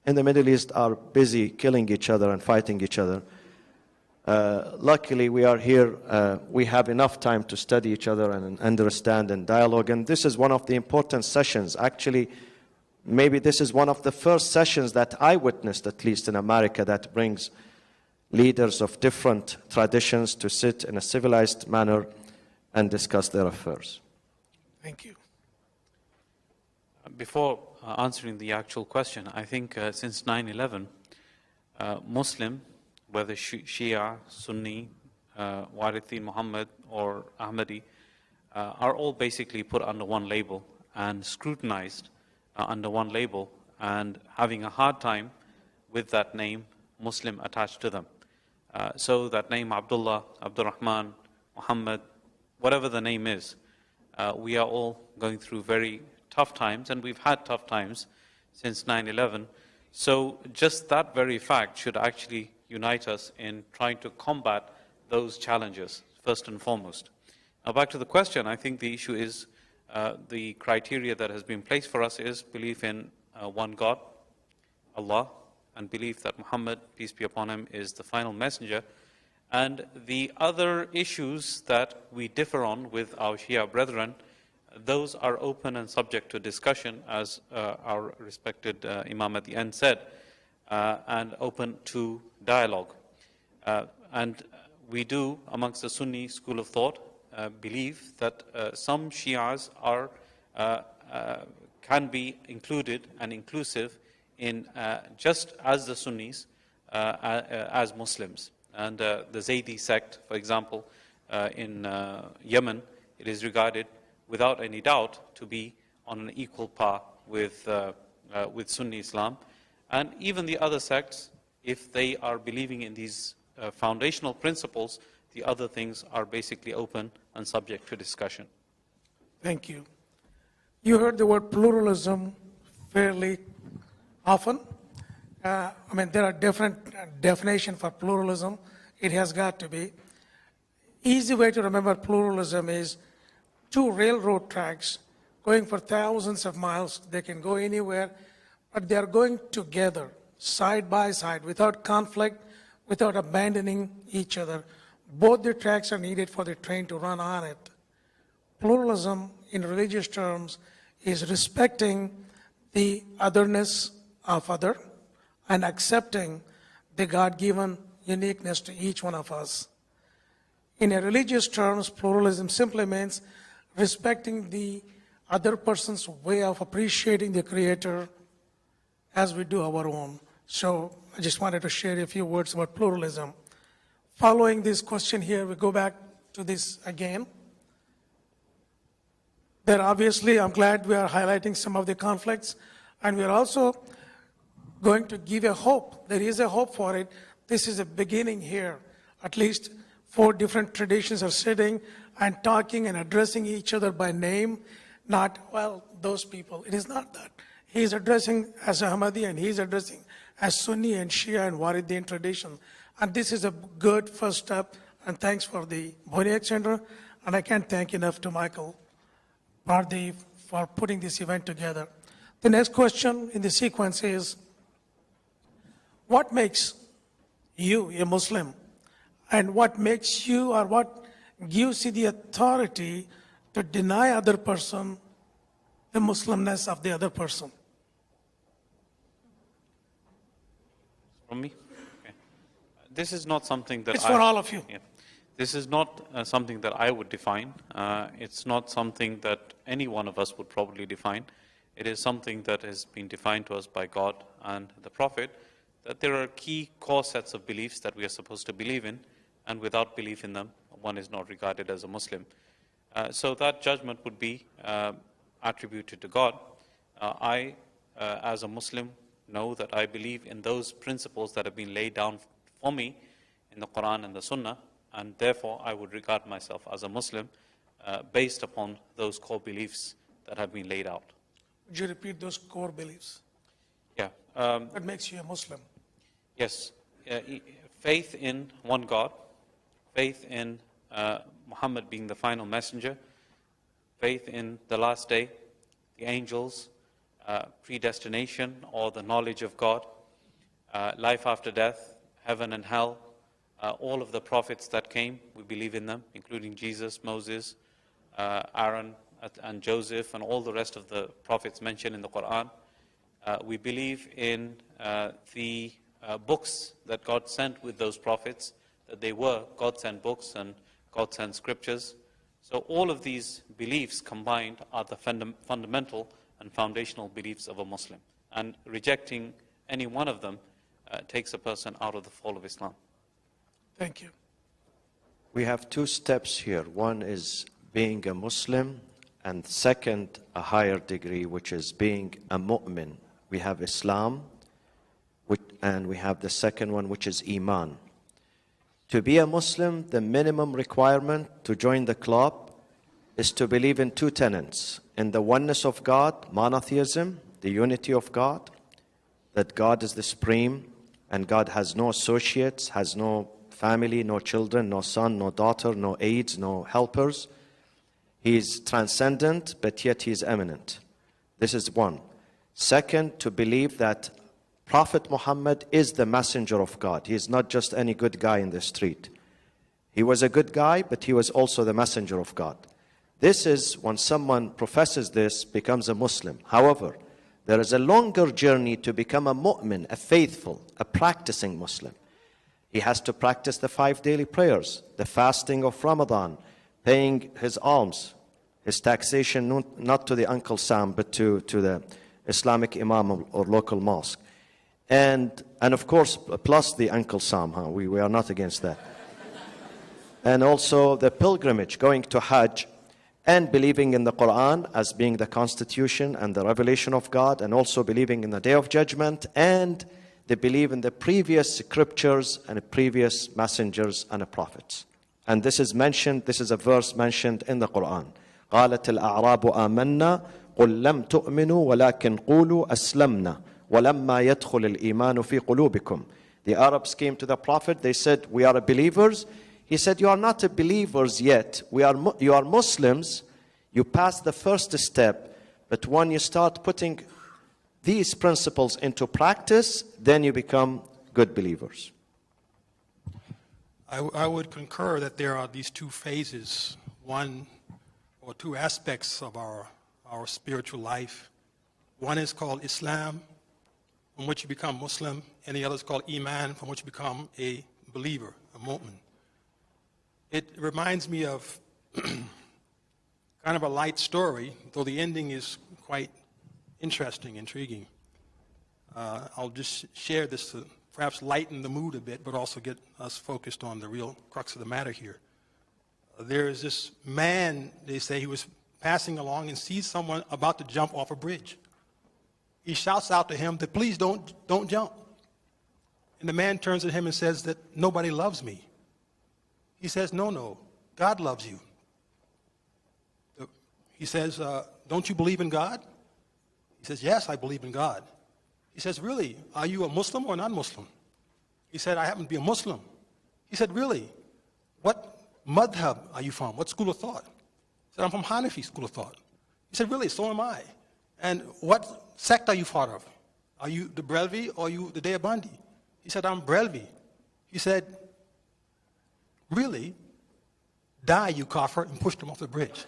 in the Middle East are busy killing each other and fighting each other. Luckily, we are here. We have enough time to study each other and understand and dialogue. And this is one of the important sessions. Actually, maybe this is one of the first sessions that I witnessed, at least in America, that brings leaders of different traditions to sit in a civilized manner and discuss their affairs. Thank you. Before answering the actual question, I think since 9/11, Muslim, whether Shia, Sunni, Warithin Muhammad, or Ahmadi, are all basically put under one label and scrutinized under one label, and having a hard time with that name, Muslim, attached to them. So that name, Abdullah, Abdurrahman, Muhammad, whatever the name is, we are all going through very tough times, and we've had tough times since 9/11. So just that very fact should actually unite us in trying to combat those challenges, first and foremost. Now back to the question, I think the issue is the criteria that has been placed for us is belief in one God, Allah, and belief that Muhammad, peace be upon him, is the final messenger. And the other issues that we differ on with our Shia brethren, those are open and subject to discussion, as our respected Imam at the end said, and open to dialogue. And we do, amongst the Sunni school of thought, believe that some Shias are, can be included and inclusive in just as the Sunnis, as Muslims. And the Zaydi sect, for example, in Yemen, it is regarded without any doubt to be on an equal par with Sunni Islam. And even the other sects, if they are believing in these foundational principles, the other things are basically open and subject to discussion. Thank you. You heard the word pluralism fairly often. I mean, there are different definitions for pluralism. It has got to be. Easy way to remember pluralism is two railroad tracks going for thousands of miles. They can go anywhere, but they are going together, side by side, without conflict, without abandoning each other. Both the tracks are needed for the train to run on it. Pluralism, in religious terms, is respecting the otherness of other and accepting the God-given uniqueness to each one of us. In a religious terms, pluralism simply means respecting the other person's way of appreciating the Creator as we do our own. So I just wanted to share a few words about pluralism. Following this question here, we go back to this again. There obviously, I'm glad we are highlighting some of the conflicts, and we are also going to give a hope. There is a hope for it. This is a beginning here. At least 4 different traditions are sitting and talking and addressing each other by name, not, well, those people. It is not that. He is addressing as Ahmadi, and he is addressing as Sunni and Shia and Waridian tradition. And this is a good first step, and thanks for the Boniek Center, and I can't thank enough to Michael Pardi for putting this event together. The next question in the sequence is, what makes you a Muslim? And what makes you, or what gives you the authority to deny other person the Muslimness of the other person? From me? Okay. This is not something that It's for all of you. Yeah. This is not something that I would define. It's not something that any one of us would probably define. It is something that has been defined to us by God and the Prophet, that there are key core sets of beliefs that we are supposed to believe in, and without belief in them, one is not regarded as a Muslim. So that judgment would be attributed to God. I, as a Muslim, know that I believe in those principles that have been laid down for me in the Quran and the Sunnah, and therefore I would regard myself as a Muslim based upon those core beliefs that have been laid out. Would you repeat those core beliefs? Yeah. That makes you a Muslim. Yes. Faith in one God, faith in Muhammad being the final messenger, faith in the last day, the angels, predestination or the knowledge of God, life after death, heaven and hell, all of the prophets that came, we believe in them, including Jesus, Moses, Aaron, and Joseph, and all the rest of the prophets mentioned in the Quran. We believe in the books that God sent with those prophets, that they were God-sent books and God-sent scriptures. So all of these beliefs combined are the fundamental and foundational beliefs of a Muslim. And rejecting any one of them takes a person out of the fold of Islam. Thank you. We have 2 steps here. One is being a Muslim, and second, a higher degree, which is being a mu'min. We have Islam, and we have the second one, which is Iman. To be a Muslim, the minimum requirement to join the club is to believe in 2 tenets: in the oneness of God, monotheism, the unity of God. that God is the supreme and God has no associates, has no family, no children, no son, no daughter, no aides, no helpers. He is transcendent, but yet he is eminent. This is one. Second, to believe that Prophet Muhammad is the messenger of God. He is not just any good guy in the street. He was a good guy, but he was also the messenger of God. This is when someone professes this, becomes a Muslim. However, there is a longer journey to become a mu'min, a faithful, a practicing Muslim. He has to practice the 5 daily prayers, the fasting of Ramadan, paying his alms, his taxation not to the Uncle Sam, but to the Islamic Imam or local mosque. And of course, plus the Uncle Sam, we are not against that. And also the pilgrimage, going to Hajj, and believing in the Quran as being the constitution and the revelation of God, and also believing in the Day of Judgment, and they believe in the previous scriptures and the previous messengers and the prophets. And this is mentioned, this is a verse mentioned in the Quran. قالت الأعراب آمنا قل لم تؤمنوا ولكن قولوا أسلمنا ولما يدخل الإيمان في قلوبكم. The Arabs came to the Prophet, they said, we are believers. He said, you are not believers yet. You are Muslims. You passed the first step. But when you start putting these principles into practice, then you become good believers. I would concur that there are these two phases, one or two aspects of our spiritual life. One is called Islam, from which you become Muslim, and the other is called Iman, from which you become a believer, a mu'min. It reminds me of kind of a light story, though the ending is quite interesting, intriguing. I'll just share this to perhaps lighten the mood a bit, but also get us focused on the real crux of the matter here. There is this man, they say, he was passing along and sees someone about to jump off a bridge. He shouts out to him that, please don't jump. And the man turns to him and says that nobody loves me. He says, no, God loves you. He says, don't you believe in God? He says, yes, I believe in God. He says, really, are you a Muslim or non-Muslim? He said, I happen to be a Muslim. He said, really, what madhab are you from? What school of thought? He said, I'm from Hanafi school of thought. He said, really, so am I. And what sect are you part of? Are you the Brelvi or are you the Deobandi? He said, I'm Brelvi. He said, really? Die, you kafir, and pushed him off the bridge.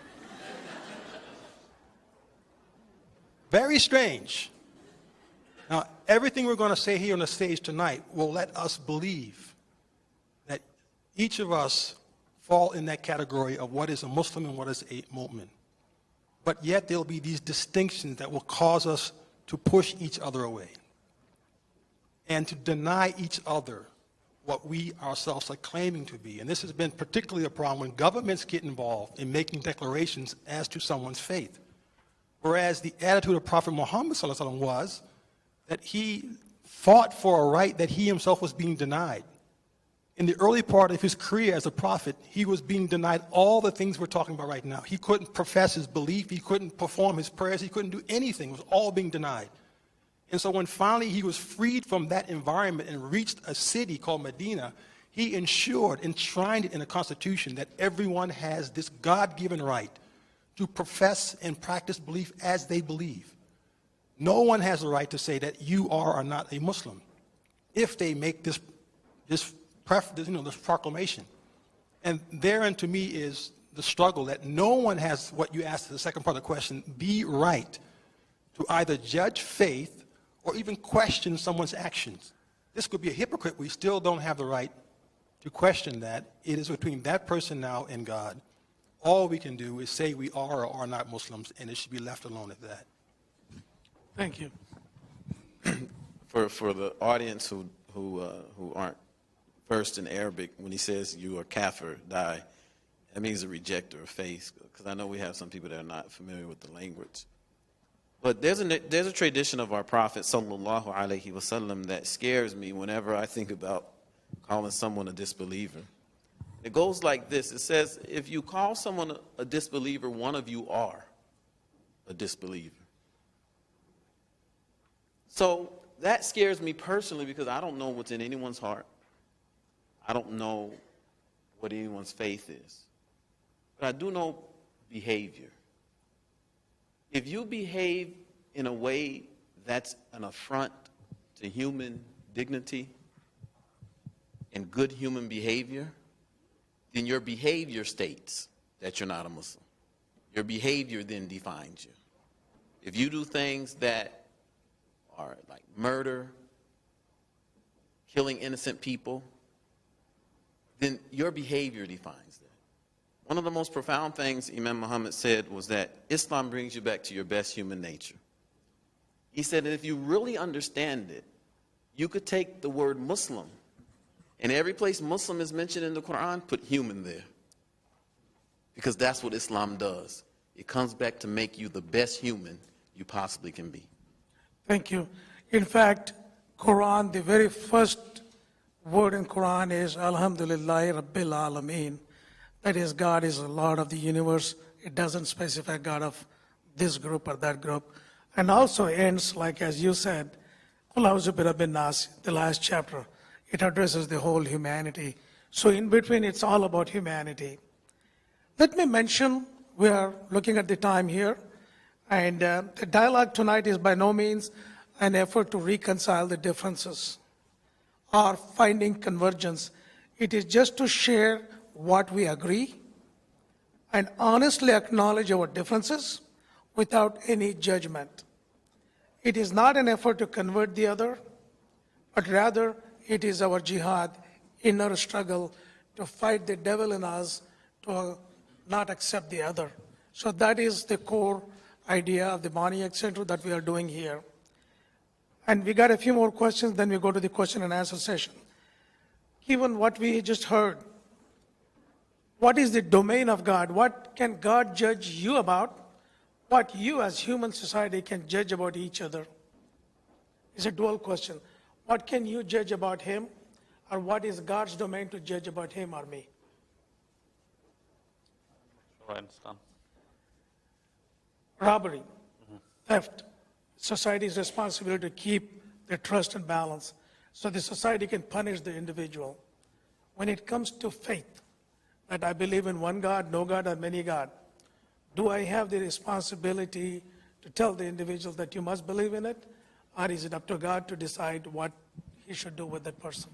Very strange. Now, everything we're going to say here on the stage tonight will let us believe that each of us fall in that category of what is a Muslim and what is a mu'min. But yet there'll be these distinctions that will cause us to push each other away and to deny each other what we ourselves are claiming to be. And this has been particularly a problem when governments get involved in making declarations as to someone's faith. Whereas the attitude of Prophet Muhammad was that he fought for a right that he himself was being denied. In the early part of his career as a prophet, he was being denied all the things we're talking about right now. He couldn't profess his belief. He couldn't perform his prayers. He couldn't do anything. It was all being denied. And so when finally he was freed from that environment and reached a city called Medina, he enshrined it in the Constitution that everyone has this God-given right to profess and practice belief as they believe. No one has the right to say that you are or not a Muslim if they make this proclamation. And therein to me is the struggle that no one has, what you asked in the second part of the question, the right to either judge faith or even question someone's actions. This could be a hypocrite. We still don't have the right to question that. It is between that person now and God. All we can do is say we are or are not Muslims, and it should be left alone at that. Thank you. For the audience who aren't versed in Arabic, when he says you are kafir, die, that means a rejecter of faith, because I know we have some people that are not familiar with the language. But there's a tradition of our Prophet sallallahu alaihi wasallam that scares me whenever I think about calling someone a disbeliever. It goes like this. It says, if you call someone a disbeliever, one of you are a disbeliever. So that scares me personally because I don't know what's in anyone's heart. I don't know what anyone's faith is. But I do know behavior. If you behave in a way that's an affront to human dignity and good human behavior, then your behavior states that you're not a Muslim. Your behavior then defines you. If you do things that are like murder, killing innocent people, then your behavior defines that. One of the most profound things Imam Muhammad said was that Islam brings you back to your best human nature. He said that if you really understand it, you could take the word Muslim, and every place Muslim is mentioned in the Quran, put human there. Because that's what Islam does. It comes back to make you the best human you possibly can be. Thank you. In fact, Quran, the very first word in Quran is Alhamdulillah Rabbil Alameen. That is, God is the Lord of the universe. It doesn't specify God of this group or that group. And also ends, like as you said, Qul a'udhu bi rabbin nas, the last chapter. It addresses the whole humanity. So in between, it's all about humanity. Let me mention, we are looking at the time here, and the dialogue tonight is by no means an effort to reconcile the differences or finding convergence. It is just to share what we agree and honestly acknowledge our differences without any judgment. It is not an effort to convert the other, but rather it is our jihad, inner struggle to fight the devil in us to not accept the other. So that is the core idea of the Boniac Center that we are doing here. And we got a few more questions, then we go to the question and answer session. Given what we just heard, what is the domain of God? What can God judge you about? What you as human society can judge about each other? It's a dual question. What can you judge about him? Or what is God's domain to judge about him or me? I understand. Robbery, theft, society's responsibility to keep the trust and balance so the society can punish the individual. When it comes to faith, that I believe in one God, no God, or many God, do I have the responsibility to tell the individual that you must believe in it? Or is it up to God to decide what he should do with that person?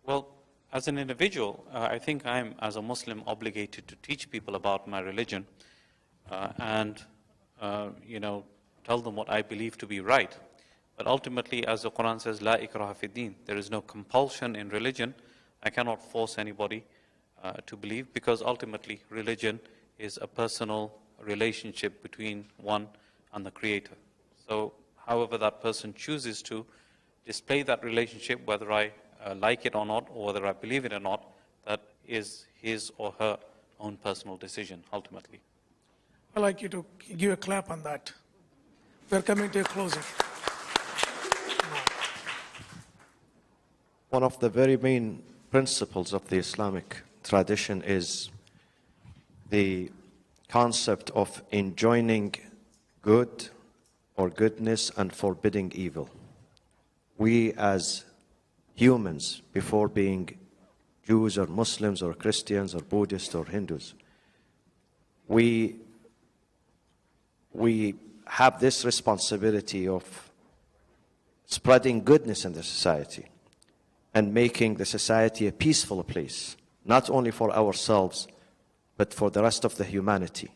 Well, as an individual, I think I'm, as a Muslim, obligated to teach people about my religion and tell them what I believe to be right. But ultimately, as the Quran says, La ikraha fi din, there is no compulsion in religion. I cannot force anybody to believe, because ultimately religion is a personal relationship between one and the Creator. So however that person chooses to display that relationship, whether I like it or not, or whether I believe it or not, that is his or her own personal decision, ultimately. I'd like you to give a clap on that. We're coming to a closing. One of the very main principles of the Islamic tradition is the concept of enjoining good or goodness and forbidding evil. We as humans, before being Jews or Muslims or Christians or Buddhists or Hindus, we have this responsibility of spreading goodness in the society and making the society a peaceful place, not only for ourselves, but for the rest of the humanity.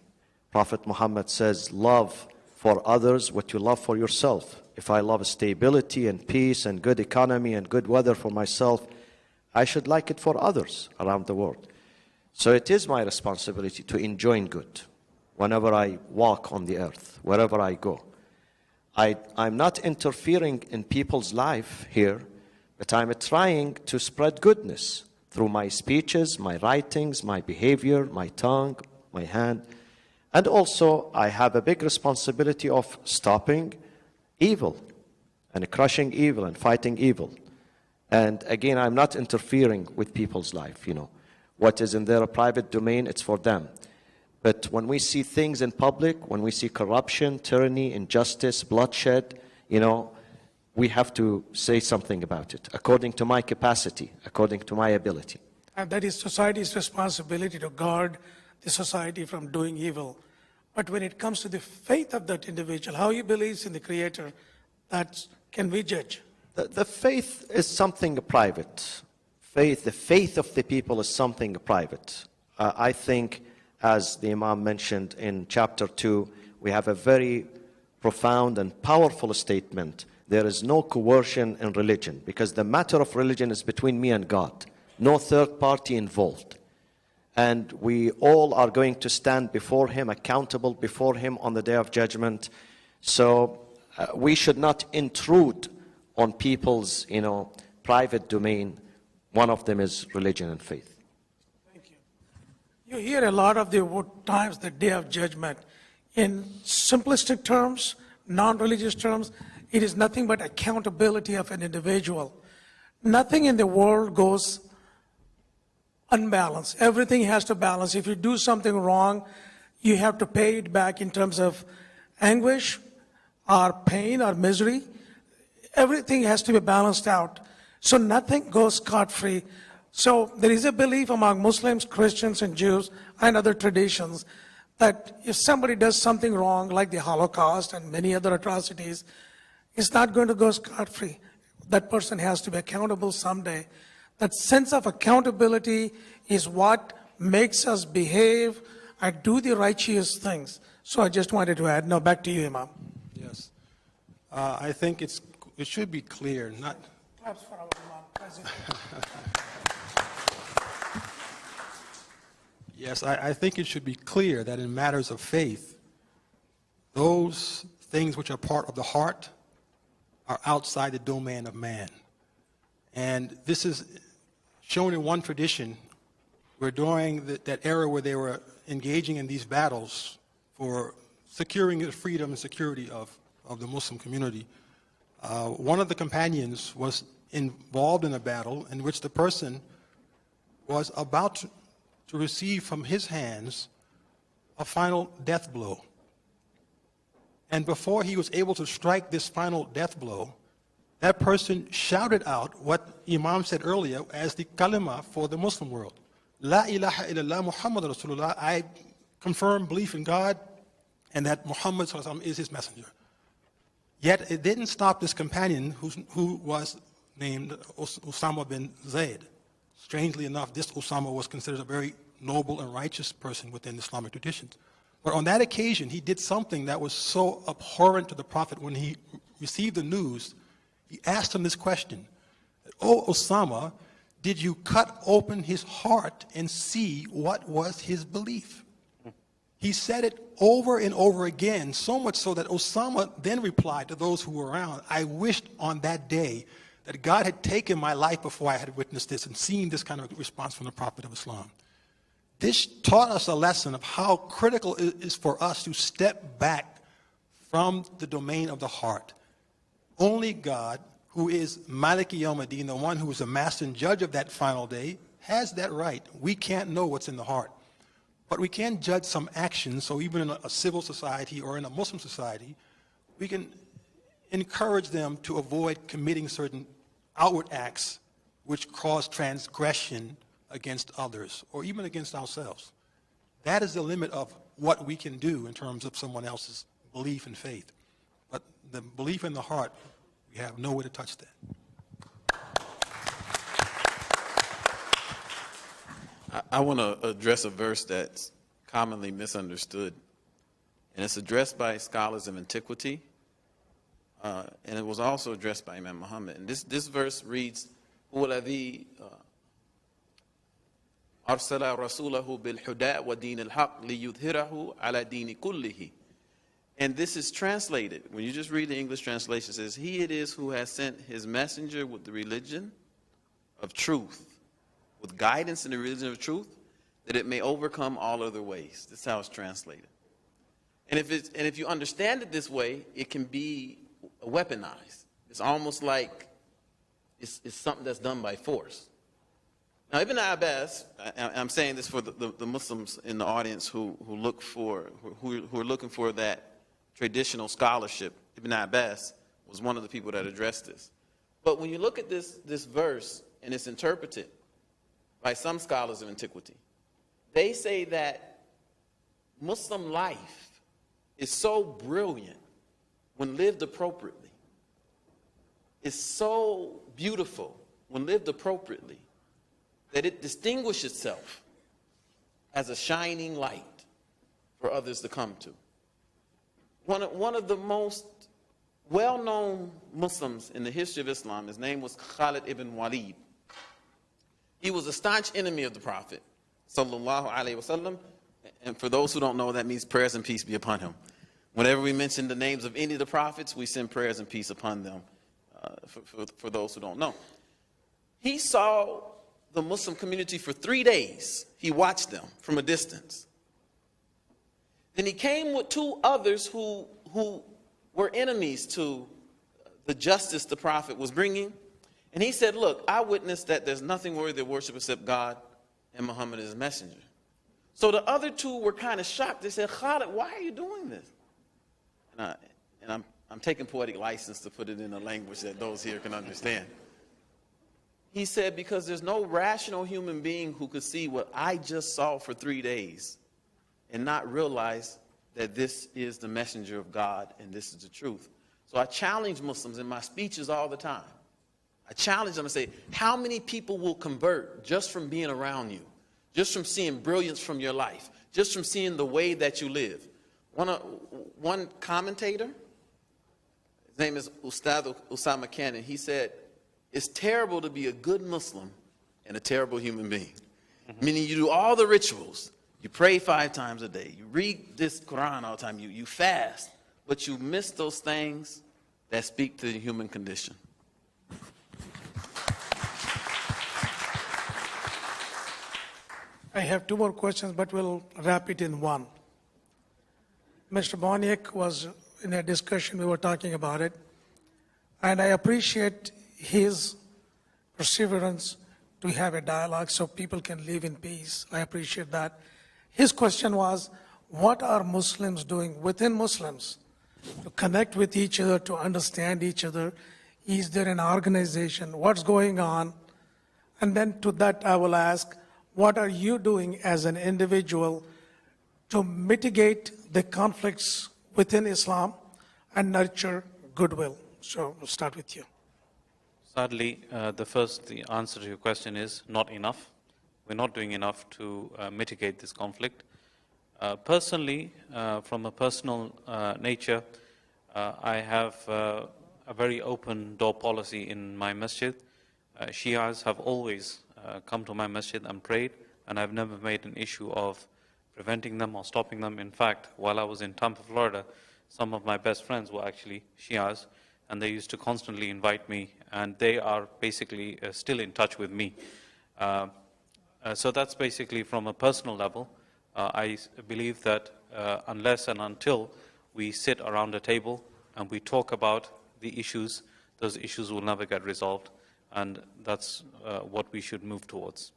Prophet Muhammad says, love for others what you love for yourself. If I love stability and peace and good economy and good weather for myself, I should like it for others around the world. So it is my responsibility to enjoin good whenever I walk on the earth, wherever I go. I'm not interfering in people's life here, but I'm trying to spread goodness through my speeches, my writings, my behavior, my tongue, my hand. And also, I have a big responsibility of stopping evil and crushing evil and fighting evil. And again, I'm not interfering with people's life, What is in their private domain, it's for them. But when we see things in public, when we see corruption, tyranny, injustice, bloodshed, we have to say something about it, according to my capacity, according to my ability. And that is society's responsibility to guard the society from doing evil. But when it comes to the faith of that individual, how he believes in the Creator, that can we judge? The faith is something private. The faith of the people is something private. I think, as the Imam mentioned in chapter 2, we have a very profound and powerful statement. There is no coercion in religion, because the matter of religion is between me and God. No third party involved. And we all are going to stand before Him, accountable before Him on the Day of Judgment. So we should not intrude on people's, private domain. One of them is religion and faith. Thank you. You hear a lot of the times the Day of Judgment. In simplistic terms, non-religious terms, it is nothing but accountability of an individual. Nothing in the world goes unbalanced. Everything has to balance. If you do something wrong, you have to pay it back in terms of anguish, or pain, or misery. Everything has to be balanced out. So nothing goes scot-free. So there is a belief among Muslims, Christians, and Jews, and other traditions, that if somebody does something wrong, like the Holocaust and many other atrocities, it's not going to go scot-free. That person has to be accountable someday. That sense of accountability is what makes us behave and do the righteous things. So I just wanted to add. Now back to you, Imam. Yes. I think it should be clear, not... Perhaps for our Imam, President. Yes, I think it should be clear that in matters of faith, those things which are part of the heart are outside the domain of man. And this is shown in one tradition where during that era where they were engaging in these battles for securing the freedom and security of the Muslim community, one of the companions was involved in a battle in which the person was about to receive from his hands a final death blow. And before he was able to strike this final death blow, that person shouted out what Imam said earlier as the kalima for the Muslim world. La ilaha illallah Muhammad Rasulullah. I confirm belief in God and that Muhammad is his messenger. Yet it didn't stop this companion who was named Osama bin Zayd. Strangely enough, this Osama was considered a very noble and righteous person within Islamic traditions. But on that occasion, he did something that was so abhorrent to the Prophet. When he received the news, he asked him this question: "O Osama, did you cut open his heart and see what was his belief?" He said it over and over again, so much so that Osama then replied to those who were around, "I wished on that day that God had taken my life before I had witnessed this and seen this kind of response from the Prophet of Islam." This taught us a lesson of how critical it is for us to step back from the domain of the heart. Only God, who is Maliki Yawmuddin, the one who is the master and judge of that final day, has that right. We can't know what's in the heart. But we can judge some actions. So even in a civil society or in a Muslim society, we can encourage them to avoid committing certain outward acts which cause transgression against others or even against ourselves. That is the limit of what we can do in terms of someone else's belief and faith. But the belief in the heart, we have no way to touch that. I want to address a verse that's commonly misunderstood, and it's addressed by scholars of antiquity, and it was also addressed by Imam Muhammad. And this verse reads, هو الذي أرسل رسوله بالهدى ودين الحق ليظهره على دين كله. And this is translated, when you just read the English translation, it says, "He it is who has sent his messenger with the religion of truth, with guidance in the religion of truth, that it may overcome all other ways." That's how it's translated. And if you understand it this way, it can be weaponized. It's almost like it's something that's done by force. Now, Ibn Abbas, I'm saying this for the Muslims in the audience who are looking for that traditional scholarship. Ibn Abbas was one of the people that addressed this. But when you look at this verse and it's interpreted by some scholars of antiquity, they say that Muslim life is so brilliant when lived appropriately. It's so beautiful when lived appropriately that it distinguishes itself as a shining light for others to come to. One of the most well-known Muslims in the history of Islam, his name was Khalid ibn Walid. He was a staunch enemy of the Prophet, sallallahu alaihi wasallam. And for those who don't know, that means prayers and peace be upon him. Whenever we mention the names of any of the prophets, we send prayers and peace upon them, for those who don't know. He saw the Muslim community for 3 days. He watched them from a distance. Then he came with 2 others who were enemies to the justice the Prophet was bringing. And he said, look, I witnessed that there's nothing worthy of worship except God and Muhammad is his messenger. So the other 2 were kind of shocked. They said, Khalid, why are you doing this? And I'm taking poetic license to put it in a language that those here can understand. He said, because there's no rational human being who could see what I just saw for 3 days and not realize that this is the messenger of God and this is the truth. So I challenge Muslims in my speeches all the time. I challenge them and say, how many people will convert just from being around you, just from seeing brilliance from your life, just from seeing the way that you live? One commentator, his name is Ustad Usama Cannon, he said, it's terrible to be a good Muslim and a terrible human being. Meaning you do all the rituals, you pray 5 times a day, you read this Quran all the time, you fast, but you miss those things that speak to the human condition. I have 2 more questions, but we'll wrap it in one. Mr. Boniek was in a discussion, we were talking about it, and I appreciate his perseverance to have a dialogue so people can live in peace. I appreciate that. His question was, what are Muslims doing within Muslims to connect with each other, to understand each other? Is there an organization? What's going on? And then to that I will ask, what are you doing as an individual to mitigate the conflicts within Islam and nurture goodwill? So we'll start with you. Sadly, the answer to your question is not enough. We're not doing enough to mitigate this conflict. Personally, from a personal nature, I have a very open door policy in my masjid. Shias have always come to my masjid and prayed, and I've never made an issue of preventing them or stopping them. In fact, while I was in Tampa, Florida, some of my best friends were actually Shias, and they used to constantly invite me, and they are basically still in touch with me. So that's basically from a personal level. I believe that unless and until we sit around a table and we talk about the issues, those issues will never get resolved, and that's what we should move towards.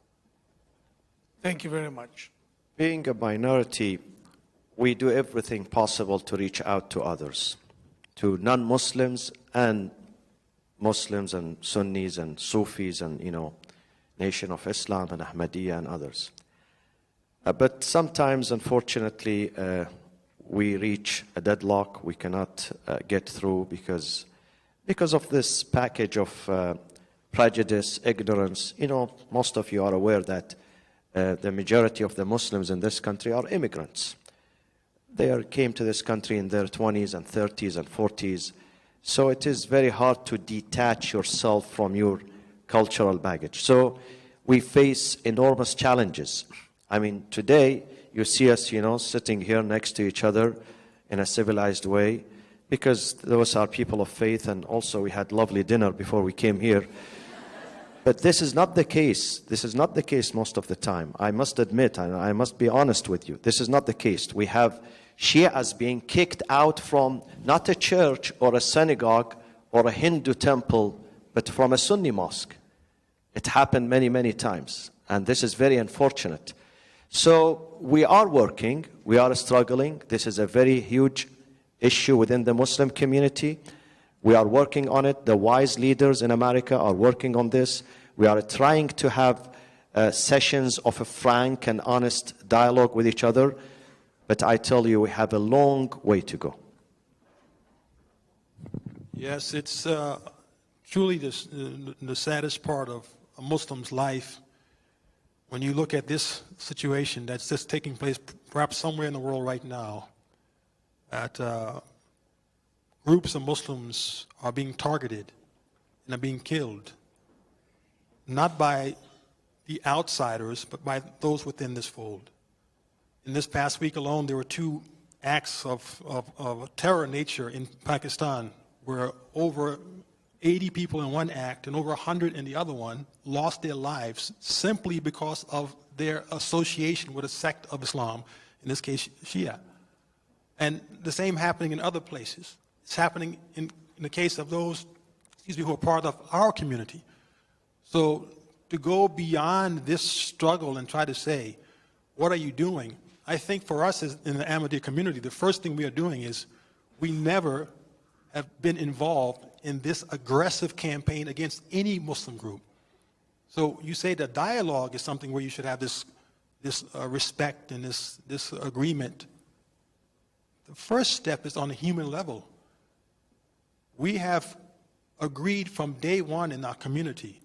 Thank you very much. Being a minority, we do everything possible to reach out to others, to non-Muslims and Muslims and Sunnis and Sufis and, Nation of Islam and Ahmadiyya and others. But sometimes, unfortunately, we reach a deadlock. We cannot get through because of this package of prejudice, ignorance. Most of you are aware that the majority of the Muslims in this country are immigrants. They came to this country in their 20s and 30s and 40s. So it is very hard to detach yourself from your cultural baggage. So we face enormous challenges. I mean, today you see us, sitting here next to each other in a civilized way because those are people of faith, and also we had lovely dinner before we came here. But this is not the case. This is not the case most of the time. I must admit, and I must be honest with you, this is not the case. We have Shias being kicked out from not a church or a synagogue or a Hindu temple, but from a Sunni mosque. It happened many, many times, and this is very unfortunate. So we are working, we are struggling. This is a very huge issue within the Muslim community. We are working on it. The wise leaders in America are working on this. We are trying to have sessions of a frank and honest dialogue with each other. But I tell you, we have a long way to go. Yes, it's truly the saddest part of a Muslim's life when you look at this situation that's just taking place perhaps somewhere in the world right now, that groups of Muslims are being targeted and are being killed, not by the outsiders, but by those within this fold. In this past week alone, there were 2 acts of terror nature in Pakistan, where over 80 people in one act and over 100 in the other one lost their lives simply because of their association with a sect of Islam, in this case Shia. And the same happening in other places. It's happening in the case of those, who are part of our community. So to go beyond this struggle and try to say, what are you doing? I think for us as in the Ahmadiyya community, the first thing we are doing is we never have been involved in this aggressive campaign against any Muslim group. So you say that dialogue is something where you should have this respect and this agreement. The first step is on a human level. We have agreed from day one in our community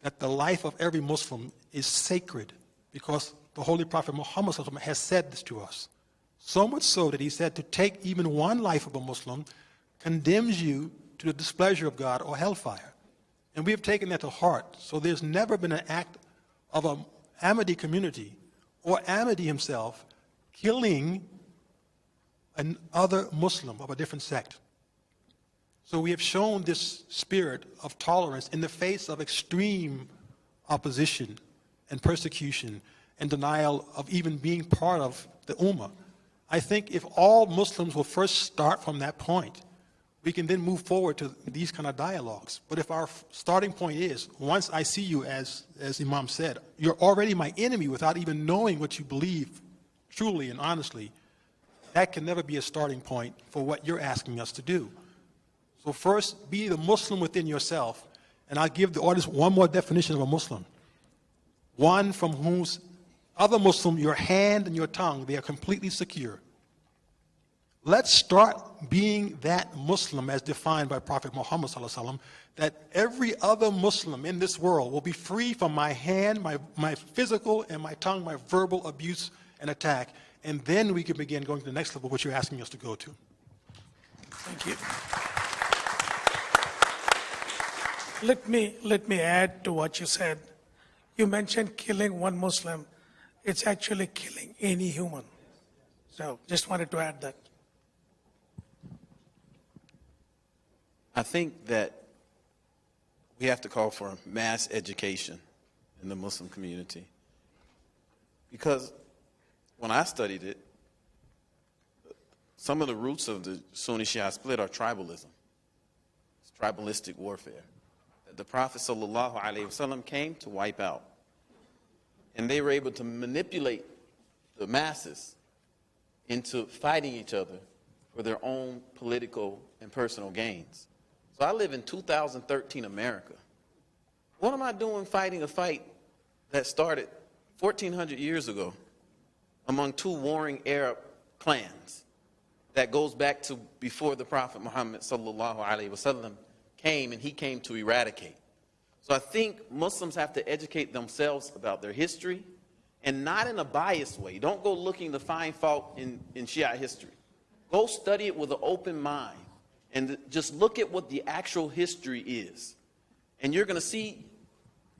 that the life of every Muslim is sacred because the Holy Prophet Muhammad has said this to us. So much so that he said to take even one life of a Muslim condemns you to the displeasure of God or hellfire. And we have taken that to heart. So there's never been an act of an Ahmadi community or Ahmadi himself killing another Muslim of a different sect. So we have shown this spirit of tolerance in the face of extreme opposition and persecution and denial of even being part of the Ummah. I think if all Muslims will first start from that point, we can then move forward to these kind of dialogues. But if our starting point is, once I see you, as Imam said, you're already my enemy without even knowing what you believe truly and honestly, that can never be a starting point for what you're asking us to do. So first, be the Muslim within yourself. And I'll give the audience one more definition of a Muslim. One from whose other Muslim, your hand and your tongue, they are completely secure. Let's start being that Muslim as defined by Prophet Muhammad ﷺ, that every other Muslim in this world will be free from my hand, my physical and my tongue, my verbal abuse and attack. And then we can begin going to the next level, which you're asking us to go to. Thank you. Let me add to what you said. You mentioned killing one Muslim. It's actually killing any human. So just wanted to add that. I think that we have to call for mass education in the Muslim community. Because when I studied it, some of the roots of the Sunni-Shia split are tribalism. It's tribalistic warfare that the Prophet ﷺ came to wipe out. And they were able to manipulate the masses into fighting each other for their own political and personal gains. So I live in 2013 America. What am I doing fighting a fight that started 1,400 years ago among 2 warring Arab clans that goes back to before the Prophet Muhammad ﷺ came, and he came to eradicate? So I think Muslims have to educate themselves about their history, and not in a biased way. Don't go looking to find fault in Shia history. Go study it with an open mind and just look at what the actual history is. And you're going to see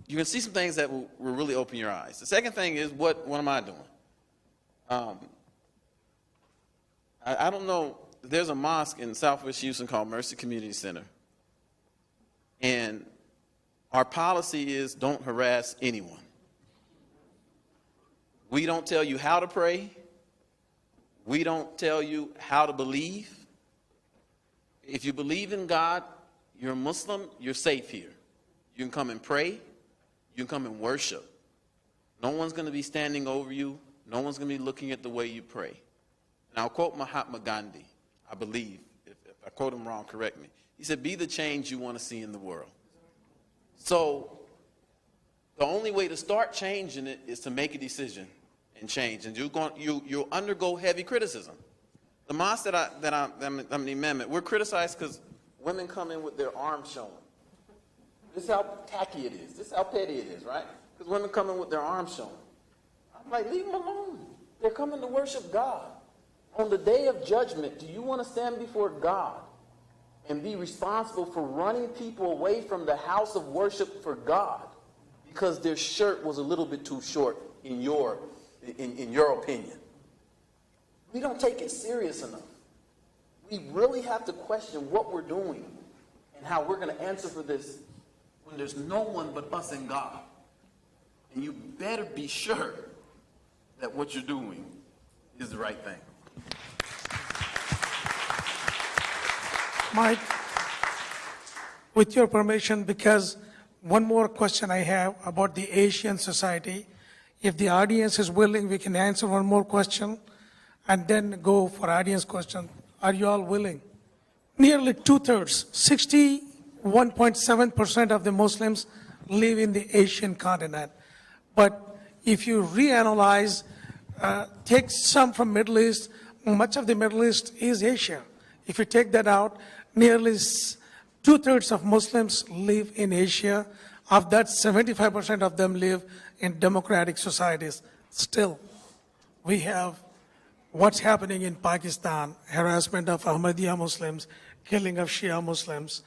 some things that will really open your eyes. The second thing is, what am I doing? I don't know. There's a mosque in Southwest Houston called Mercy Community Center. And our policy is don't harass anyone. We don't tell you how to pray. We don't tell you how to believe. If you believe in God, you're a Muslim, you're safe here. You can come and pray. You can come and worship. No one's going to be standing over you. No one's going to be looking at the way you pray. And I'll quote Mahatma Gandhi, I believe. If I quote him wrong, correct me. He said, be the change you want to see in the world. So the only way to start changing it is to make a decision and change. And you'll undergo heavy criticism. The mosque I'm the amendment, we're criticized because women come in with their arms showing. This is how tacky it is. This is how petty it is, right? Because women come in with their arms showing. I'm like, leave them alone. They're coming to worship God. On the day of judgment, do you want to stand before God and be responsible for running people away from the house of worship for God because their shirt was a little bit too short in your opinion? We don't take it serious enough. We really have to question what we're doing and how we're going to answer for this when there's no one but us and God. And you better be sure that what you're doing is the right thing. Mike, with your permission, because one more question I have about the Asian society. If the audience is willing, we can answer one more question and then go for audience question. Are you all willing? Nearly 2/3, 61.7% of the Muslims live in the Asian continent. But if you reanalyze, take some from Middle East, much of the Middle East is Asia. If you take that out, nearly 2/3 of Muslims live in Asia. Of that, 75% of them live in democratic societies. Still, we have what's happening in Pakistan, harassment of Ahmadiyya Muslims, killing of Shia Muslims.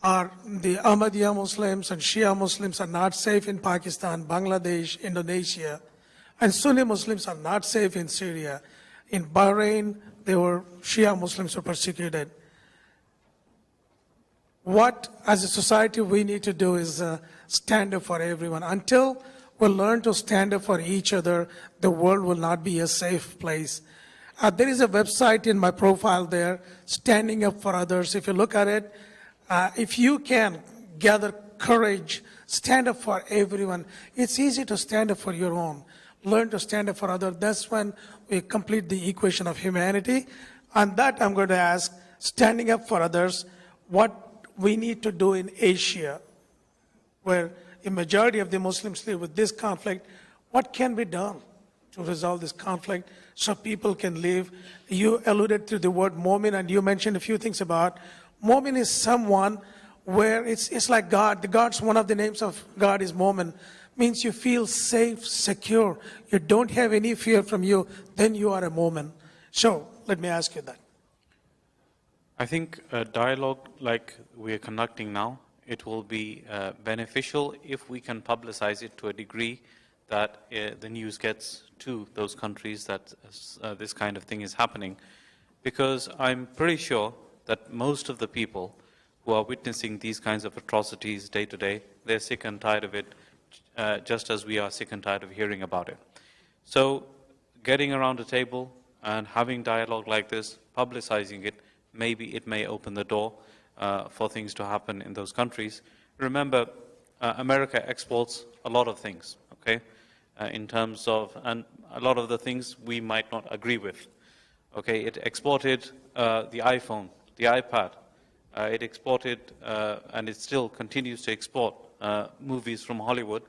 The Ahmadiyya Muslims and Shia Muslims are not safe in Pakistan, Bangladesh, Indonesia, and Sunni Muslims are not safe in Syria. In Bahrain, Shia Muslims were persecuted. What, as a society, we need to do is stand up for everyone. Until we learn to stand up for each other, the world will not be a safe place. There is a website in my profile there, Standing Up for Others. If you look at it, if you can gather courage, stand up for everyone. It's easy to stand up for your own. Learn to stand up for others. That's when we complete the equation of humanity. On that, I'm going to ask, standing up for others, what we need to do in Asia, where a majority of the Muslims live with this conflict, what can be done to resolve this conflict so people can live? You alluded to the word Mu'min, and you mentioned a few things about Mu'min is someone where it's like God. God's one of the names of God is Mu'min. Means you feel safe, secure. You don't have any fear from you, then you are a Mu'min. So let me ask you that. I think a dialogue like we are conducting now, it will be beneficial if we can publicize it to a degree that the news gets to those countries that this kind of thing is happening. Because I'm pretty sure that most of the people who are witnessing these kinds of atrocities day to day, they're sick and tired of it, just as we are sick and tired of hearing about it. So getting around a table and having dialogue like this, publicizing it, maybe it may open the door for things to happen in those countries. Remember, America exports a lot of things, okay, in terms of, and a lot of the things we might not agree with. Okay, it exported the iPhone, the iPad. It exported, and it still continues to export movies from Hollywood.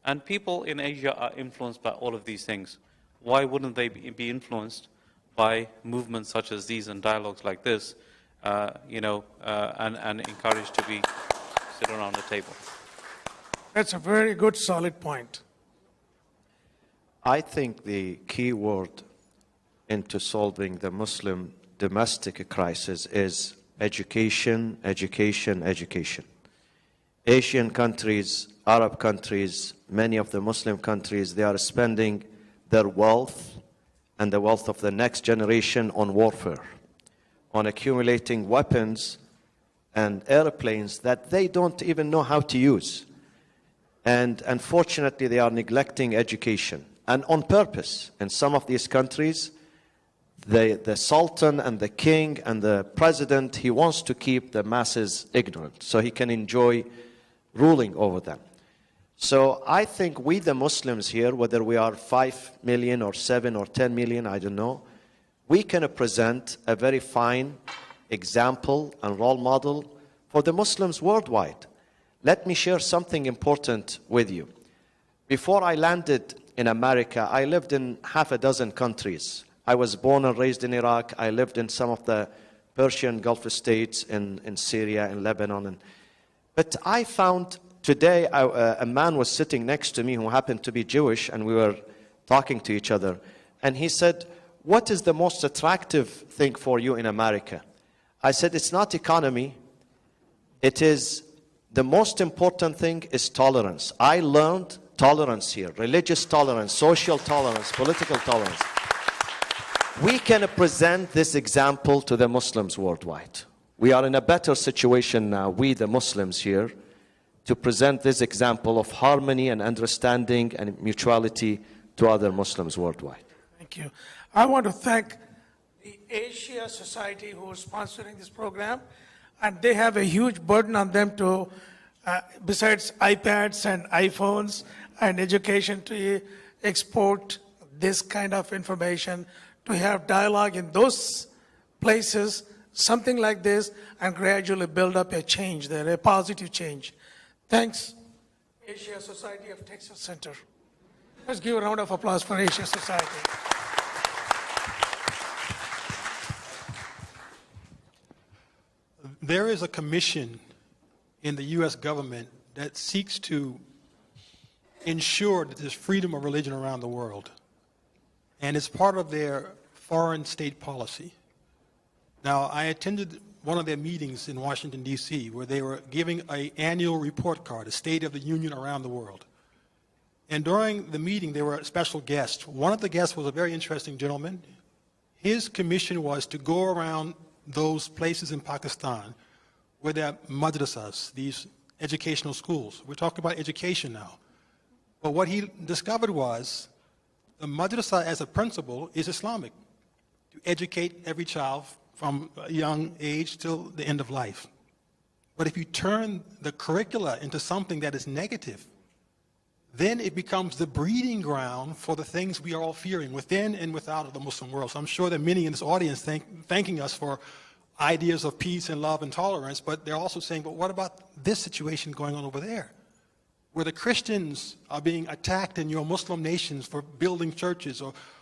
And people in Asia are influenced by all of these things. Why wouldn't they be influenced by movements such as these and dialogues like this, and encouraged to sit around the table? That's a very good, solid point. I think the key word into solving the Muslim domestic crisis is education, education, education. Asian countries, Arab countries, many of the Muslim countries, they are spending their wealth and the wealth of the next generation on warfare, on accumulating weapons and airplanes that they don't even know how to use. And unfortunately, they are neglecting education. And on purpose, in some of these countries, the Sultan and the king and the president, he wants to keep the masses ignorant so he can enjoy ruling over them. So I think we, the Muslims here, whether we are 5 million or 7 or 10 million, I don't know, we can present a very fine example and role model for the Muslims worldwide. Let me share something important with you. Before I landed in America, I lived in half a dozen countries. I was born and raised in Iraq. I lived in some of the Persian Gulf states, in Syria, in Lebanon. But I found today, a man was sitting next to me who happened to be Jewish, and we were talking to each other. And he said, "What is the most attractive thing for you in America?" I said, "It's not economy. It is, the most important thing is tolerance. I learned tolerance here, religious tolerance, social tolerance, political tolerance." We can present this example to the Muslims worldwide. We are in a better situation now, we the Muslims here, to present this example of harmony and understanding and mutuality to other Muslims worldwide. Thank you. I want to thank the Asia Society who is sponsoring this program, and they have a huge burden on them to, besides iPads and iPhones and education, to export this kind of information, to have dialogue in those places, something like this, and gradually build up a change there, a positive change. Thanks, Asia Society of Texas Center. Let's give a round of applause for Asia Society. There is a commission in the U.S. government that seeks to ensure that there's freedom of religion around the world. And it's part of their foreign state policy. Now, I attended one of their meetings in Washington, D.C., where they were giving an annual report card, a State of the Union around the world. And during the meeting, there were special guests. One of the guests was a very interesting gentleman. His commission was to go around those places in Pakistan where there are madrasas, these educational schools. We're talking about education now. But what he discovered was the madrasa as a principle is Islamic, to educate every child from a young age till the end of life. But if you turn the curricula into something that is negative, then it becomes the breeding ground for the things we are all fearing within and without of the Muslim world. So I'm sure that many in this audience thanking us for ideas of peace and love and tolerance, but they're also saying, but what about this situation going on over there, where the Christians are being attacked in your Muslim nations for building churches,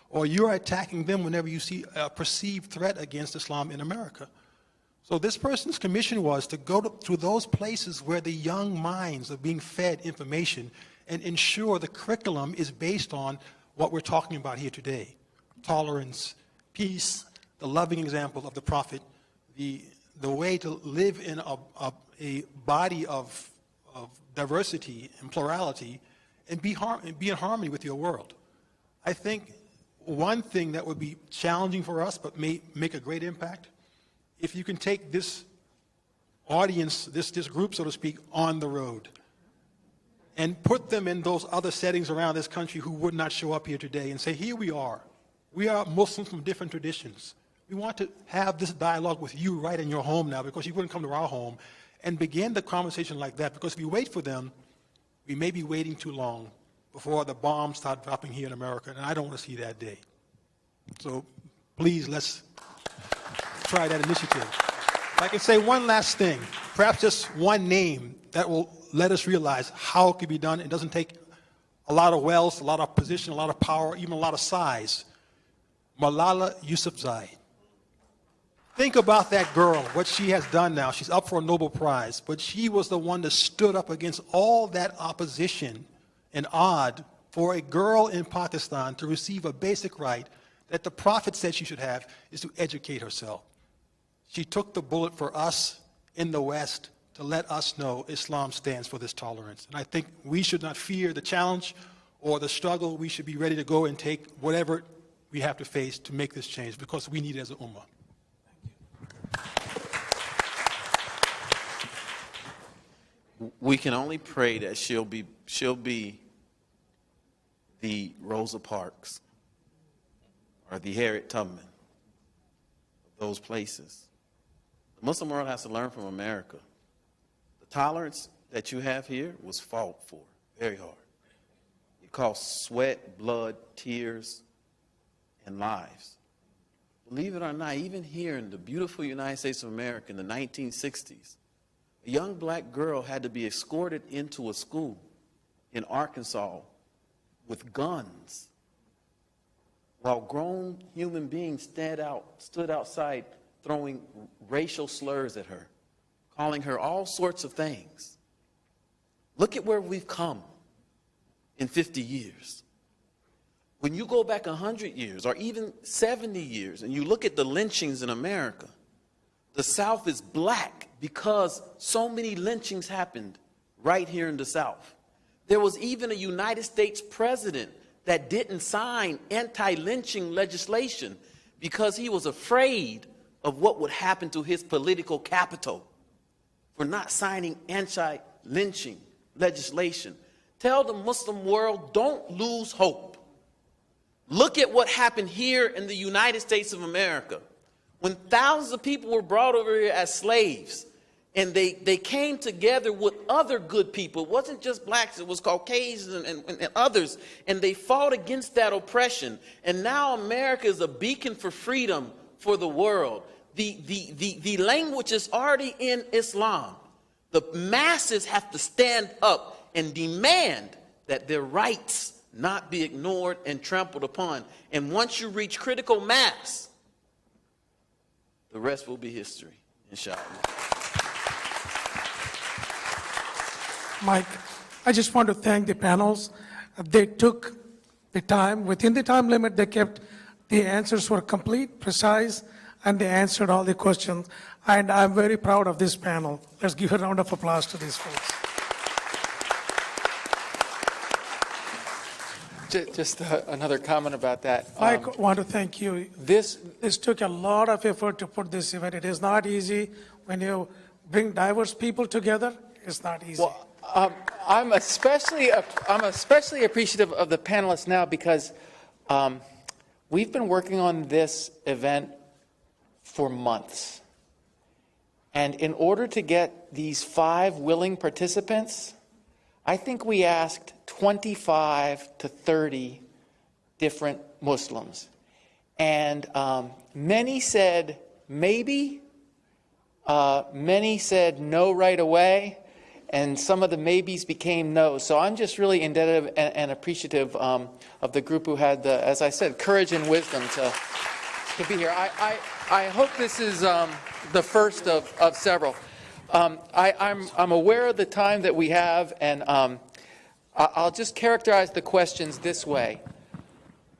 or you're attacking them whenever you see a perceived threat against Islam in America. So this person's commission was to go to those places where the young minds are being fed information and ensure the curriculum is based on what we're talking about here today: tolerance, peace, the loving example of the Prophet, the way to live in a body of diversity and plurality, and be in harmony with your world. I think one thing that would be challenging for us but may make a great impact, if you can take this audience, this group, so to speak, on the road and put them in those other settings around this country who would not show up here today, and say, here we are Muslims from different traditions. We want to have this dialogue with you right in your home now, because you wouldn't come to our home, and begin the conversation like that. Because if we wait for them, we may be waiting too long before the bombs start dropping here in America, and I don't want to see that day. So please, let's try that initiative. If I can say one last thing, perhaps just one name that will let us realize how it can be done. It doesn't take a lot of wealth, a lot of position, a lot of power, even a lot of size. Malala Yousafzai. Think about that girl, what she has done now. She's up for a Nobel Prize, but she was the one that stood up against all that opposition and odd for a girl in Pakistan to receive a basic right that the Prophet said she should have, is to educate herself. She took the bullet for us in the West to let us know Islam stands for this tolerance. And I think we should not fear the challenge or the struggle. We should be ready to go and take whatever we have to face to make this change, because we need it as an ummah. We can only pray that she'll be the Rosa Parks or the Harriet Tubman of those places. The Muslim world has to learn from America. The tolerance that you have here was fought for very hard. It cost sweat, blood, tears, and lives. believe it or not, even here in the beautiful United States of America in the 1960s, a young black girl had to be escorted into a school in Arkansas with guns while grown human beings stood outside throwing racial slurs at her, calling her all sorts of things. Look at where we've come in 50 years. When you go back 100 years or even 70 years and you look at the lynchings in America, the South is black because so many lynchings happened right here in the South. There was even a United States president that didn't sign anti-lynching legislation because he was afraid of what would happen to his political capital for not signing anti-lynching legislation. Tell the Muslim world, don't lose hope. Look at what happened here in the United States of America. When thousands of people were brought over here as slaves, and they came together with other good people. It wasn't just blacks, it was Caucasians and others. And they fought against that oppression. And now America is a beacon for freedom for the world. The language is already in Islam. The masses have to stand up and demand that their rights not be ignored and trampled upon. And once you reach critical mass, the rest will be history, inshallah. Mike, I just want to thank the panels. They took the time, within the time limit, they kept, the answers were complete, precise, and they answered all the questions. And I'm very proud of this panel. Let's give a round of applause to these folks. Just another comment about that. I want to thank you. This took a lot of effort to put this event. It is not easy when you bring diverse people together. It's not easy. Well, I'm especially appreciative of the panelists now because we've been working on this event for months. And in order to get these 5 willing participants, I think we asked 25 to 30 different Muslims. And many said maybe, many said no right away, and some of the maybes became no's. So I'm just really indebted and appreciative of the group who had the, as I said, courage and wisdom to be here. I hope this is the first of several. I'm aware of the time that we have, and I'll just characterize the questions this way.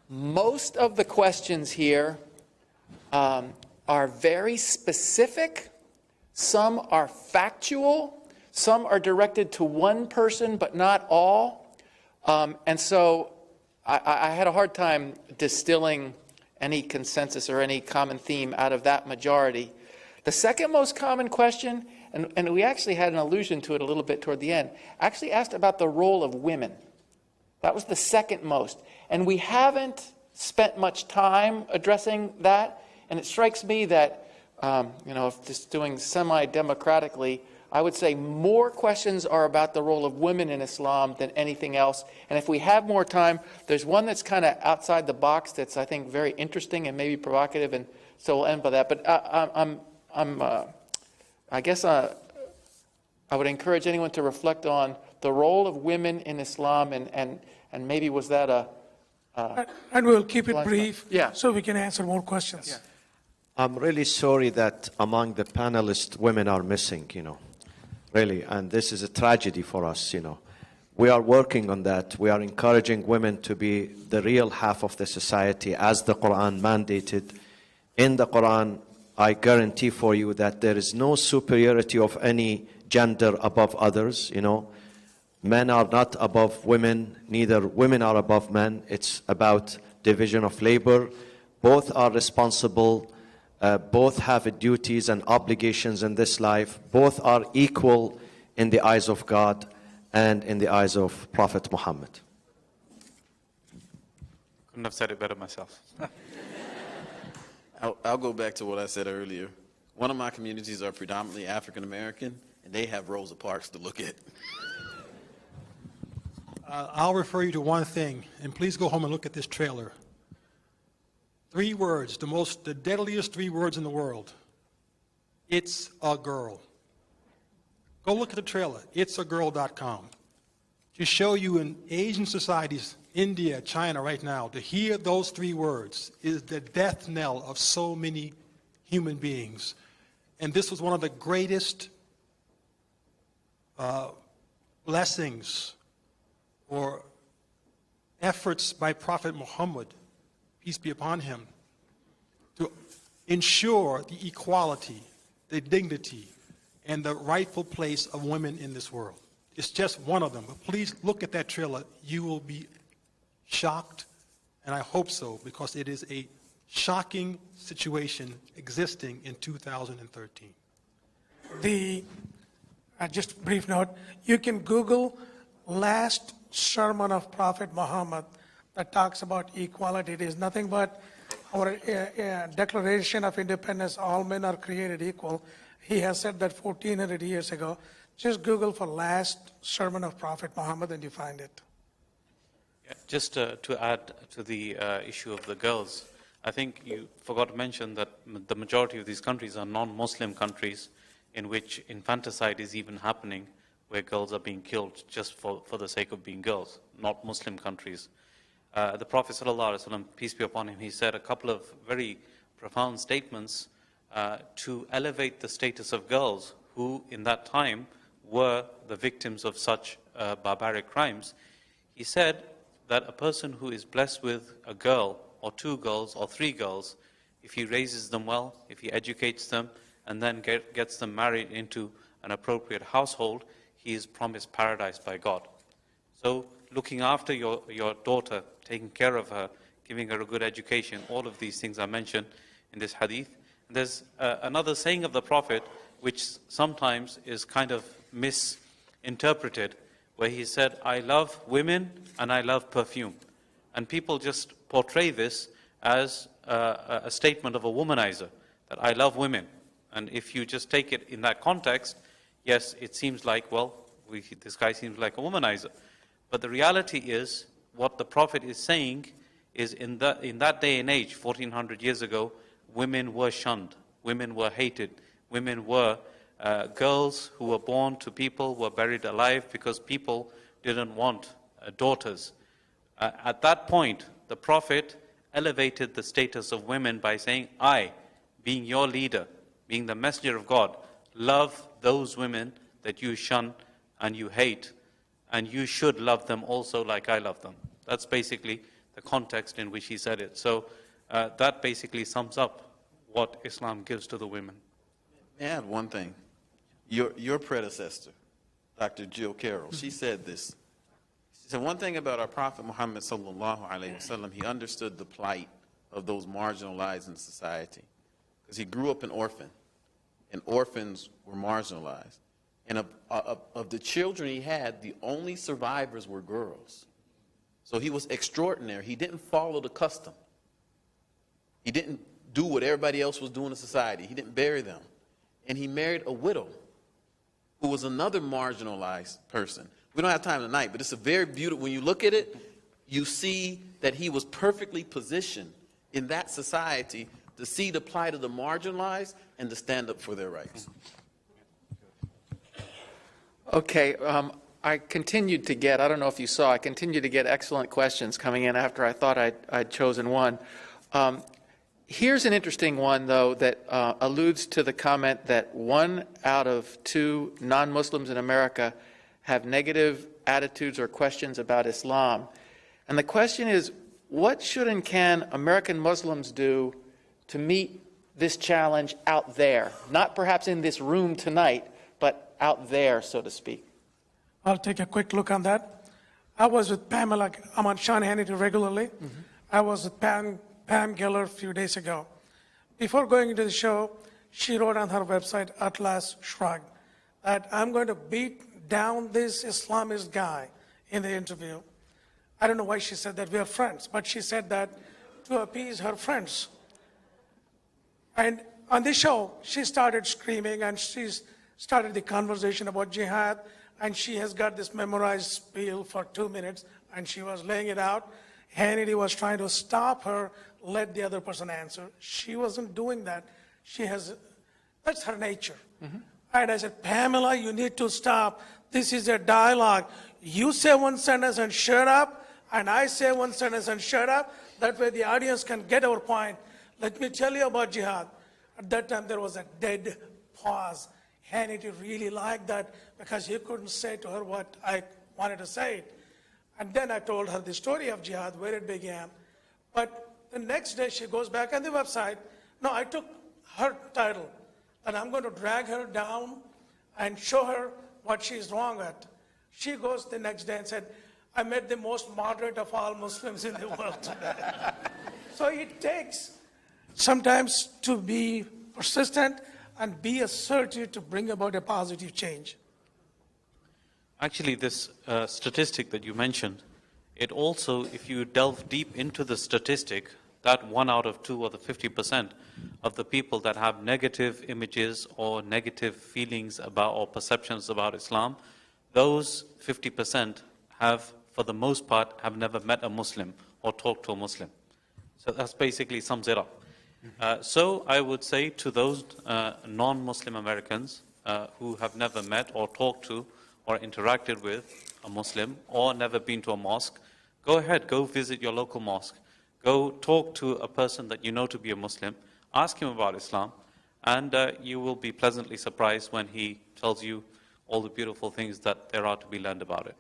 Most of the questions here are very specific. Some are factual. Some are directed to one person, but not all. And so I had a hard time distilling any consensus or any common theme out of that majority. The second most common question, and we actually had an allusion to it a little bit toward the end, actually asked about the role of women. That was the second most. And we haven't spent much time addressing that. And it strikes me that, if just doing semi-democratically, I would say more questions are about the role of women in Islam than anything else. And if we have more time, there's one that's kind of outside the box that's, I think, very interesting and maybe provocative, and so we'll end by that. But I guess I would encourage anyone to reflect on the role of women in Islam, and maybe was that and we'll keep it brief, yeah, so we can answer more questions. Yeah. I'm really sorry that among the panelists, women are missing, really, and this is a tragedy for us, We are working on that. We are encouraging women to be the real half of the society as the Quran mandated. In the Quran, I guarantee for you that there is no superiority of any gender above others, Men are not above women, neither women are above men. It's about division of labor. Both are responsible. Both have duties and obligations in this life. Both are equal in the eyes of God and in the eyes of Prophet Muhammad. Couldn't have said it better myself. I'll go back to what I said earlier. One of my communities are predominantly African American, and they have Rosa Parks to look at. I'll refer you to one thing, and please go home and look at this trailer. 3 words, the deadliest 3 words in the world. It's a girl. Go look at the trailer, itsagirl.com. To show you in Asian societies, India, China right now, to hear those 3 words is the death knell of so many human beings. And this was one of the greatest blessings or efforts by Prophet Muhammad, peace be upon him, to ensure the equality, the dignity, and the rightful place of women in this world. It's just one of them. But please look at that trailer. You will be shocked, and I hope so, because it is a shocking situation existing in 2013. Just a brief note, you can Google last sermon of Prophet Muhammad that talks about equality. It is nothing but our Declaration of Independence, all men are created equal. He has said that 1400 years ago. Just Google for last sermon of Prophet Muhammad and you find it. Yeah, just to add to the issue of the girls, I think you forgot to mention that the majority of these countries are non-Muslim countries in which infanticide is even happening, where girls are being killed just for the sake of being girls, not Muslim countries. The Prophet ﷺ, peace be upon him, he said a couple of very profound statements to elevate the status of girls who in that time were the victims of such barbaric crimes. He said that a person who is blessed with a girl or 2 girls or 3 girls, if he raises them well, if he educates them, and then gets them married into an appropriate household, he is promised paradise by God. So looking after your daughter, taking care of her, giving her a good education, all of these things are mentioned in this hadith. And there's another saying of the Prophet which sometimes is kind of misinterpreted, where he said, I love women and I love perfume. And people just portray this as a statement of a womanizer, that I love women. And if you just take it in that context, yes, it seems like, well, this guy seems like a womanizer. But the reality is, what the Prophet is saying is in that day and age, 1400 years ago, women were shunned, women were hated, women were girls who were born to people were buried alive because people didn't want daughters. At that point, the Prophet elevated the status of women by saying, I, being your leader, being the messenger of God, love those women that you shun and you hate, and you should love them also like I love them. That's basically the context in which he said it. So that basically sums up what Islam gives to the women. May I add one thing? Your predecessor, Dr. Jill Carroll, she said this. She said one thing about our Prophet Muhammad sallallahu alaihi wasallam, he understood the plight of those marginalized in society. Because he grew up an orphan, and orphans were marginalized. And of the children he had, the only survivors were girls. So he was extraordinary. He didn't follow the custom. He didn't do what everybody else was doing in society. He didn't bury them. And he married a widow who was another marginalized person. We don't have time tonight, but it's a very beautiful, when you look at it, you see that he was perfectly positioned in that society to see the plight of the marginalized and to stand up for their rights. Okay, I continued to get, I don't know if you saw, I continued to get excellent questions coming in after I thought I'd chosen one. Here's an interesting one, though, that alludes to the comment that 1 out of 2 non-Muslims in America have negative attitudes or questions about Islam. And the question is, what should and can American Muslims do to meet this challenge out there? Not perhaps in this room tonight, but out there, so to speak. I'll take a quick look on that. I was with Pamela, I'm on Sean Hannity regularly. I was with Pam Geller a few days ago. Before going into the show, she wrote on her website, Atlas Shrugged, that I'm going to beat down this Islamist guy in the interview. I don't know why she said that, we are friends, but she said that to appease her friends. And on this show, she started screaming and she started the conversation about jihad, and she has got this memorized spiel for 2 minutes, and she was laying it out. Hannity was trying to stop her, let the other person answer. She wasn't doing that. That's her nature. And I said, Pamela, you need to stop. This is a dialogue. You say one sentence and shut up, and I say one sentence and shut up. That way the audience can get our point. Let me tell you about jihad. At that time, there was a dead pause. Hannity really liked that because he couldn't say to her what I wanted to say. And then I told her the story of jihad, where it began. But the next day, she goes back on the website. No, I took her title, and I'm going to drag her down and show her what she's wrong at. She goes the next day and said, I met the most moderate of all Muslims in the world today. So it takes sometimes to be persistent and be assertive to bring about a positive change. Actually, this statistic that you mentioned, it also, if you delve deep into the statistic, that 1 out of 2 or the 50% of the people that have negative images or negative feelings about or perceptions about Islam, those 50% have, for the most part, have never met a Muslim or talked to a Muslim. So that basically sums it up. So I would say to those non-Muslim Americans who have never met or talked to or interacted with a Muslim or never been to a mosque, go ahead, go visit your local mosque. Go talk to a person that you know to be a Muslim, ask him about Islam, and you will be pleasantly surprised when he tells you all the beautiful things that there are to be learned about it.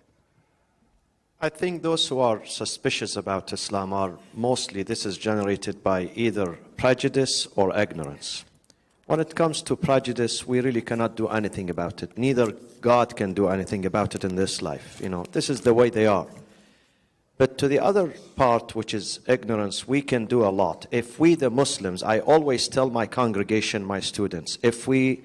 I think those who are suspicious about Islam are mostly, this is generated by either prejudice or ignorance. When it comes to prejudice, we really cannot do anything about it. Neither God can do anything about it in this life. This is the way they are. But to the other part, which is ignorance, we can do a lot. If we, the Muslims, I always tell my congregation, my students, if we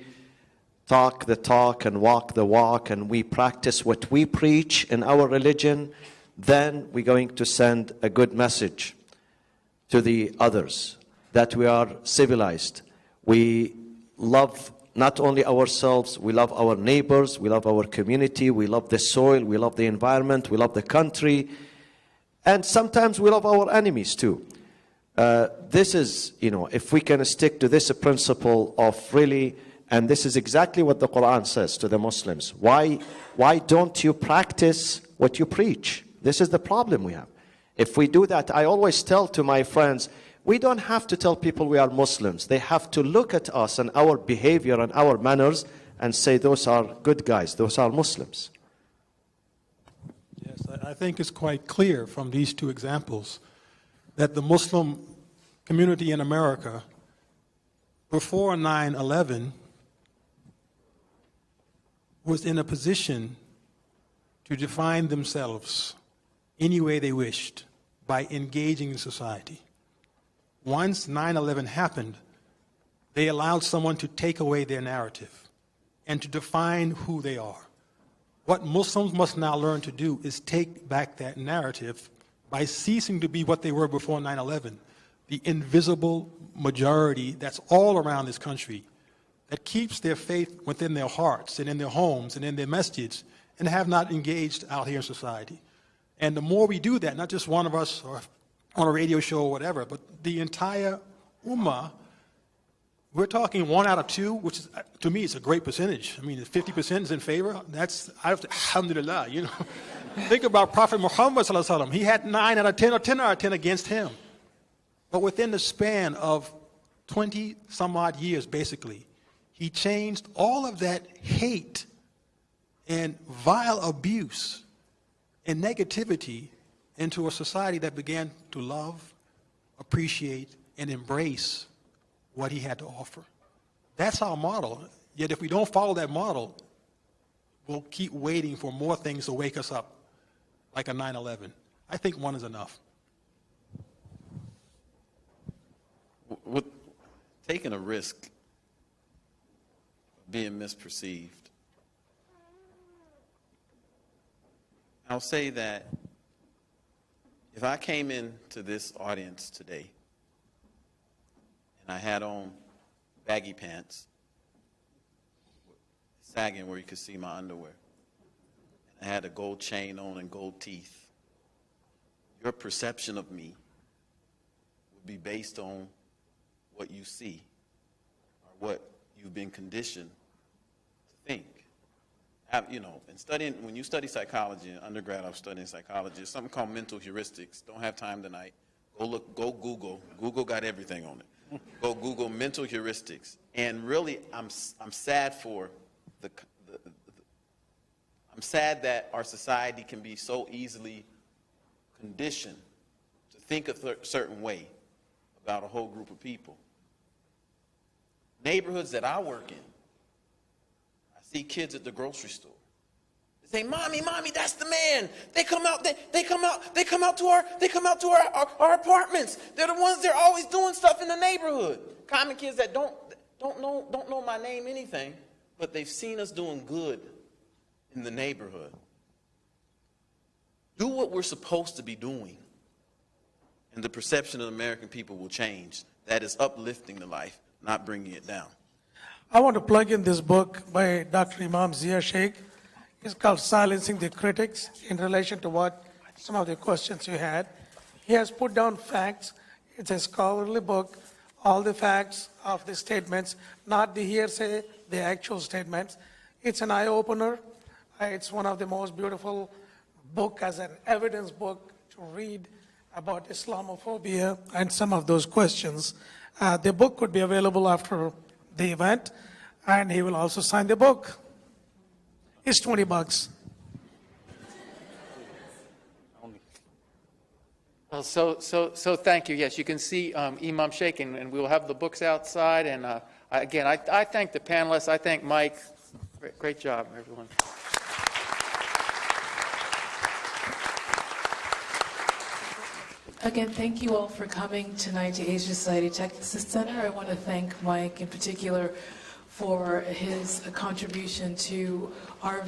talk the talk and walk the walk and we practice what we preach in our religion, then we're going to send a good message to the others that we are civilized. We love not only ourselves, we love our neighbors, we love our community, we love the soil, we love the environment, we love the country. And sometimes we love our enemies too. This is, if we can stick to this principle of really, and this is exactly what the Quran says to the Muslims. Why don't you practice what you preach? This is the problem we have. If we do that, I always tell to my friends, we don't have to tell people we are Muslims. They have to look at us and our behavior and our manners and say, those are good guys, those are Muslims. Yes, I think it's quite clear from these two examples that the Muslim community in America before 9/11 was in a position to define themselves any way they wished by engaging in society. Once 9/11 happened, they allowed someone to take away their narrative and to define who they are. What Muslims must now learn to do is take back that narrative by ceasing to be what they were before 9/11, the invisible majority that's all around this country that keeps their faith within their hearts and in their homes and in their masjids and have not engaged out here in society. And the more we do that, not just one of us or on a radio show or whatever, but the entire ummah, we're talking 1 out of 2, which is, to me, it's a great percentage. I mean, if 50% is in favor, that's, alhamdulillah, Think about Prophet Muhammad sallallahu alaihi wasallam. He had 9 out of 10 or 10 out of 10 against him. But within the span of 20 some odd years, basically, he changed all of that hate and vile abuse and negativity into a society that began to love, appreciate, and embrace what he had to offer. That's our model. Yet if we don't follow that model, we'll keep waiting for more things to wake us up, like a 9/11. I think one is enough. With taking a risk of being misperceived, I'll say that if I came into this audience today and I had on baggy pants, sagging where you could see my underwear, and I had a gold chain on and gold teeth, your perception of me would be based on what you see or what you've been conditioned to think. You know, and studying, when you study psychology, in undergrad I was studying psychology, there's something called mental heuristics. Don't have time tonight. Go look, go Google. Google got everything on it. Go Google mental heuristics. And really, I'm sad for I'm sad that our society can be so easily conditioned to think a certain way about a whole group of people. Neighborhoods that I work in, I see kids at the grocery store. They say, "Mommy, mommy, that's the man." They come out to our apartments. They're the ones that are always doing stuff in the neighborhood. Common kids that don't know my name, anything, but they've seen us doing good in the neighborhood. Do what we're supposed to be doing, and the perception of the American people will change. That is uplifting the life, not bringing it down. I want to plug in this book by Dr. Imam Zia Sheikh. It's called Silencing the Critics, in relation to what some of the questions you had. He has put down facts. It's a scholarly book, all the facts of the statements, not the hearsay, the actual statements. It's an eye-opener. It's one of the most beautiful book as an evidence book to read about Islamophobia and some of those questions. The book could be available after the event, and he will also sign the book. It's $20. Well, so thank you. Yes, you can see Imam Sheikh, and we will have the books outside. And again, I thank the panelists. I thank Mike. Great job, everyone. Again, thank you all for coming tonight to Asia Society Texas Center. I want to thank Mike in particular for his contribution to our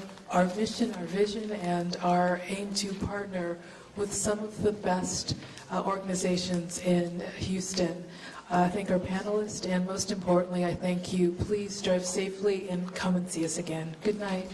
mission, our vision, and our aim to partner with some of the best organizations in Houston. I thank our panelists, and most importantly, I thank you. Please drive safely and come and see us again. Good night.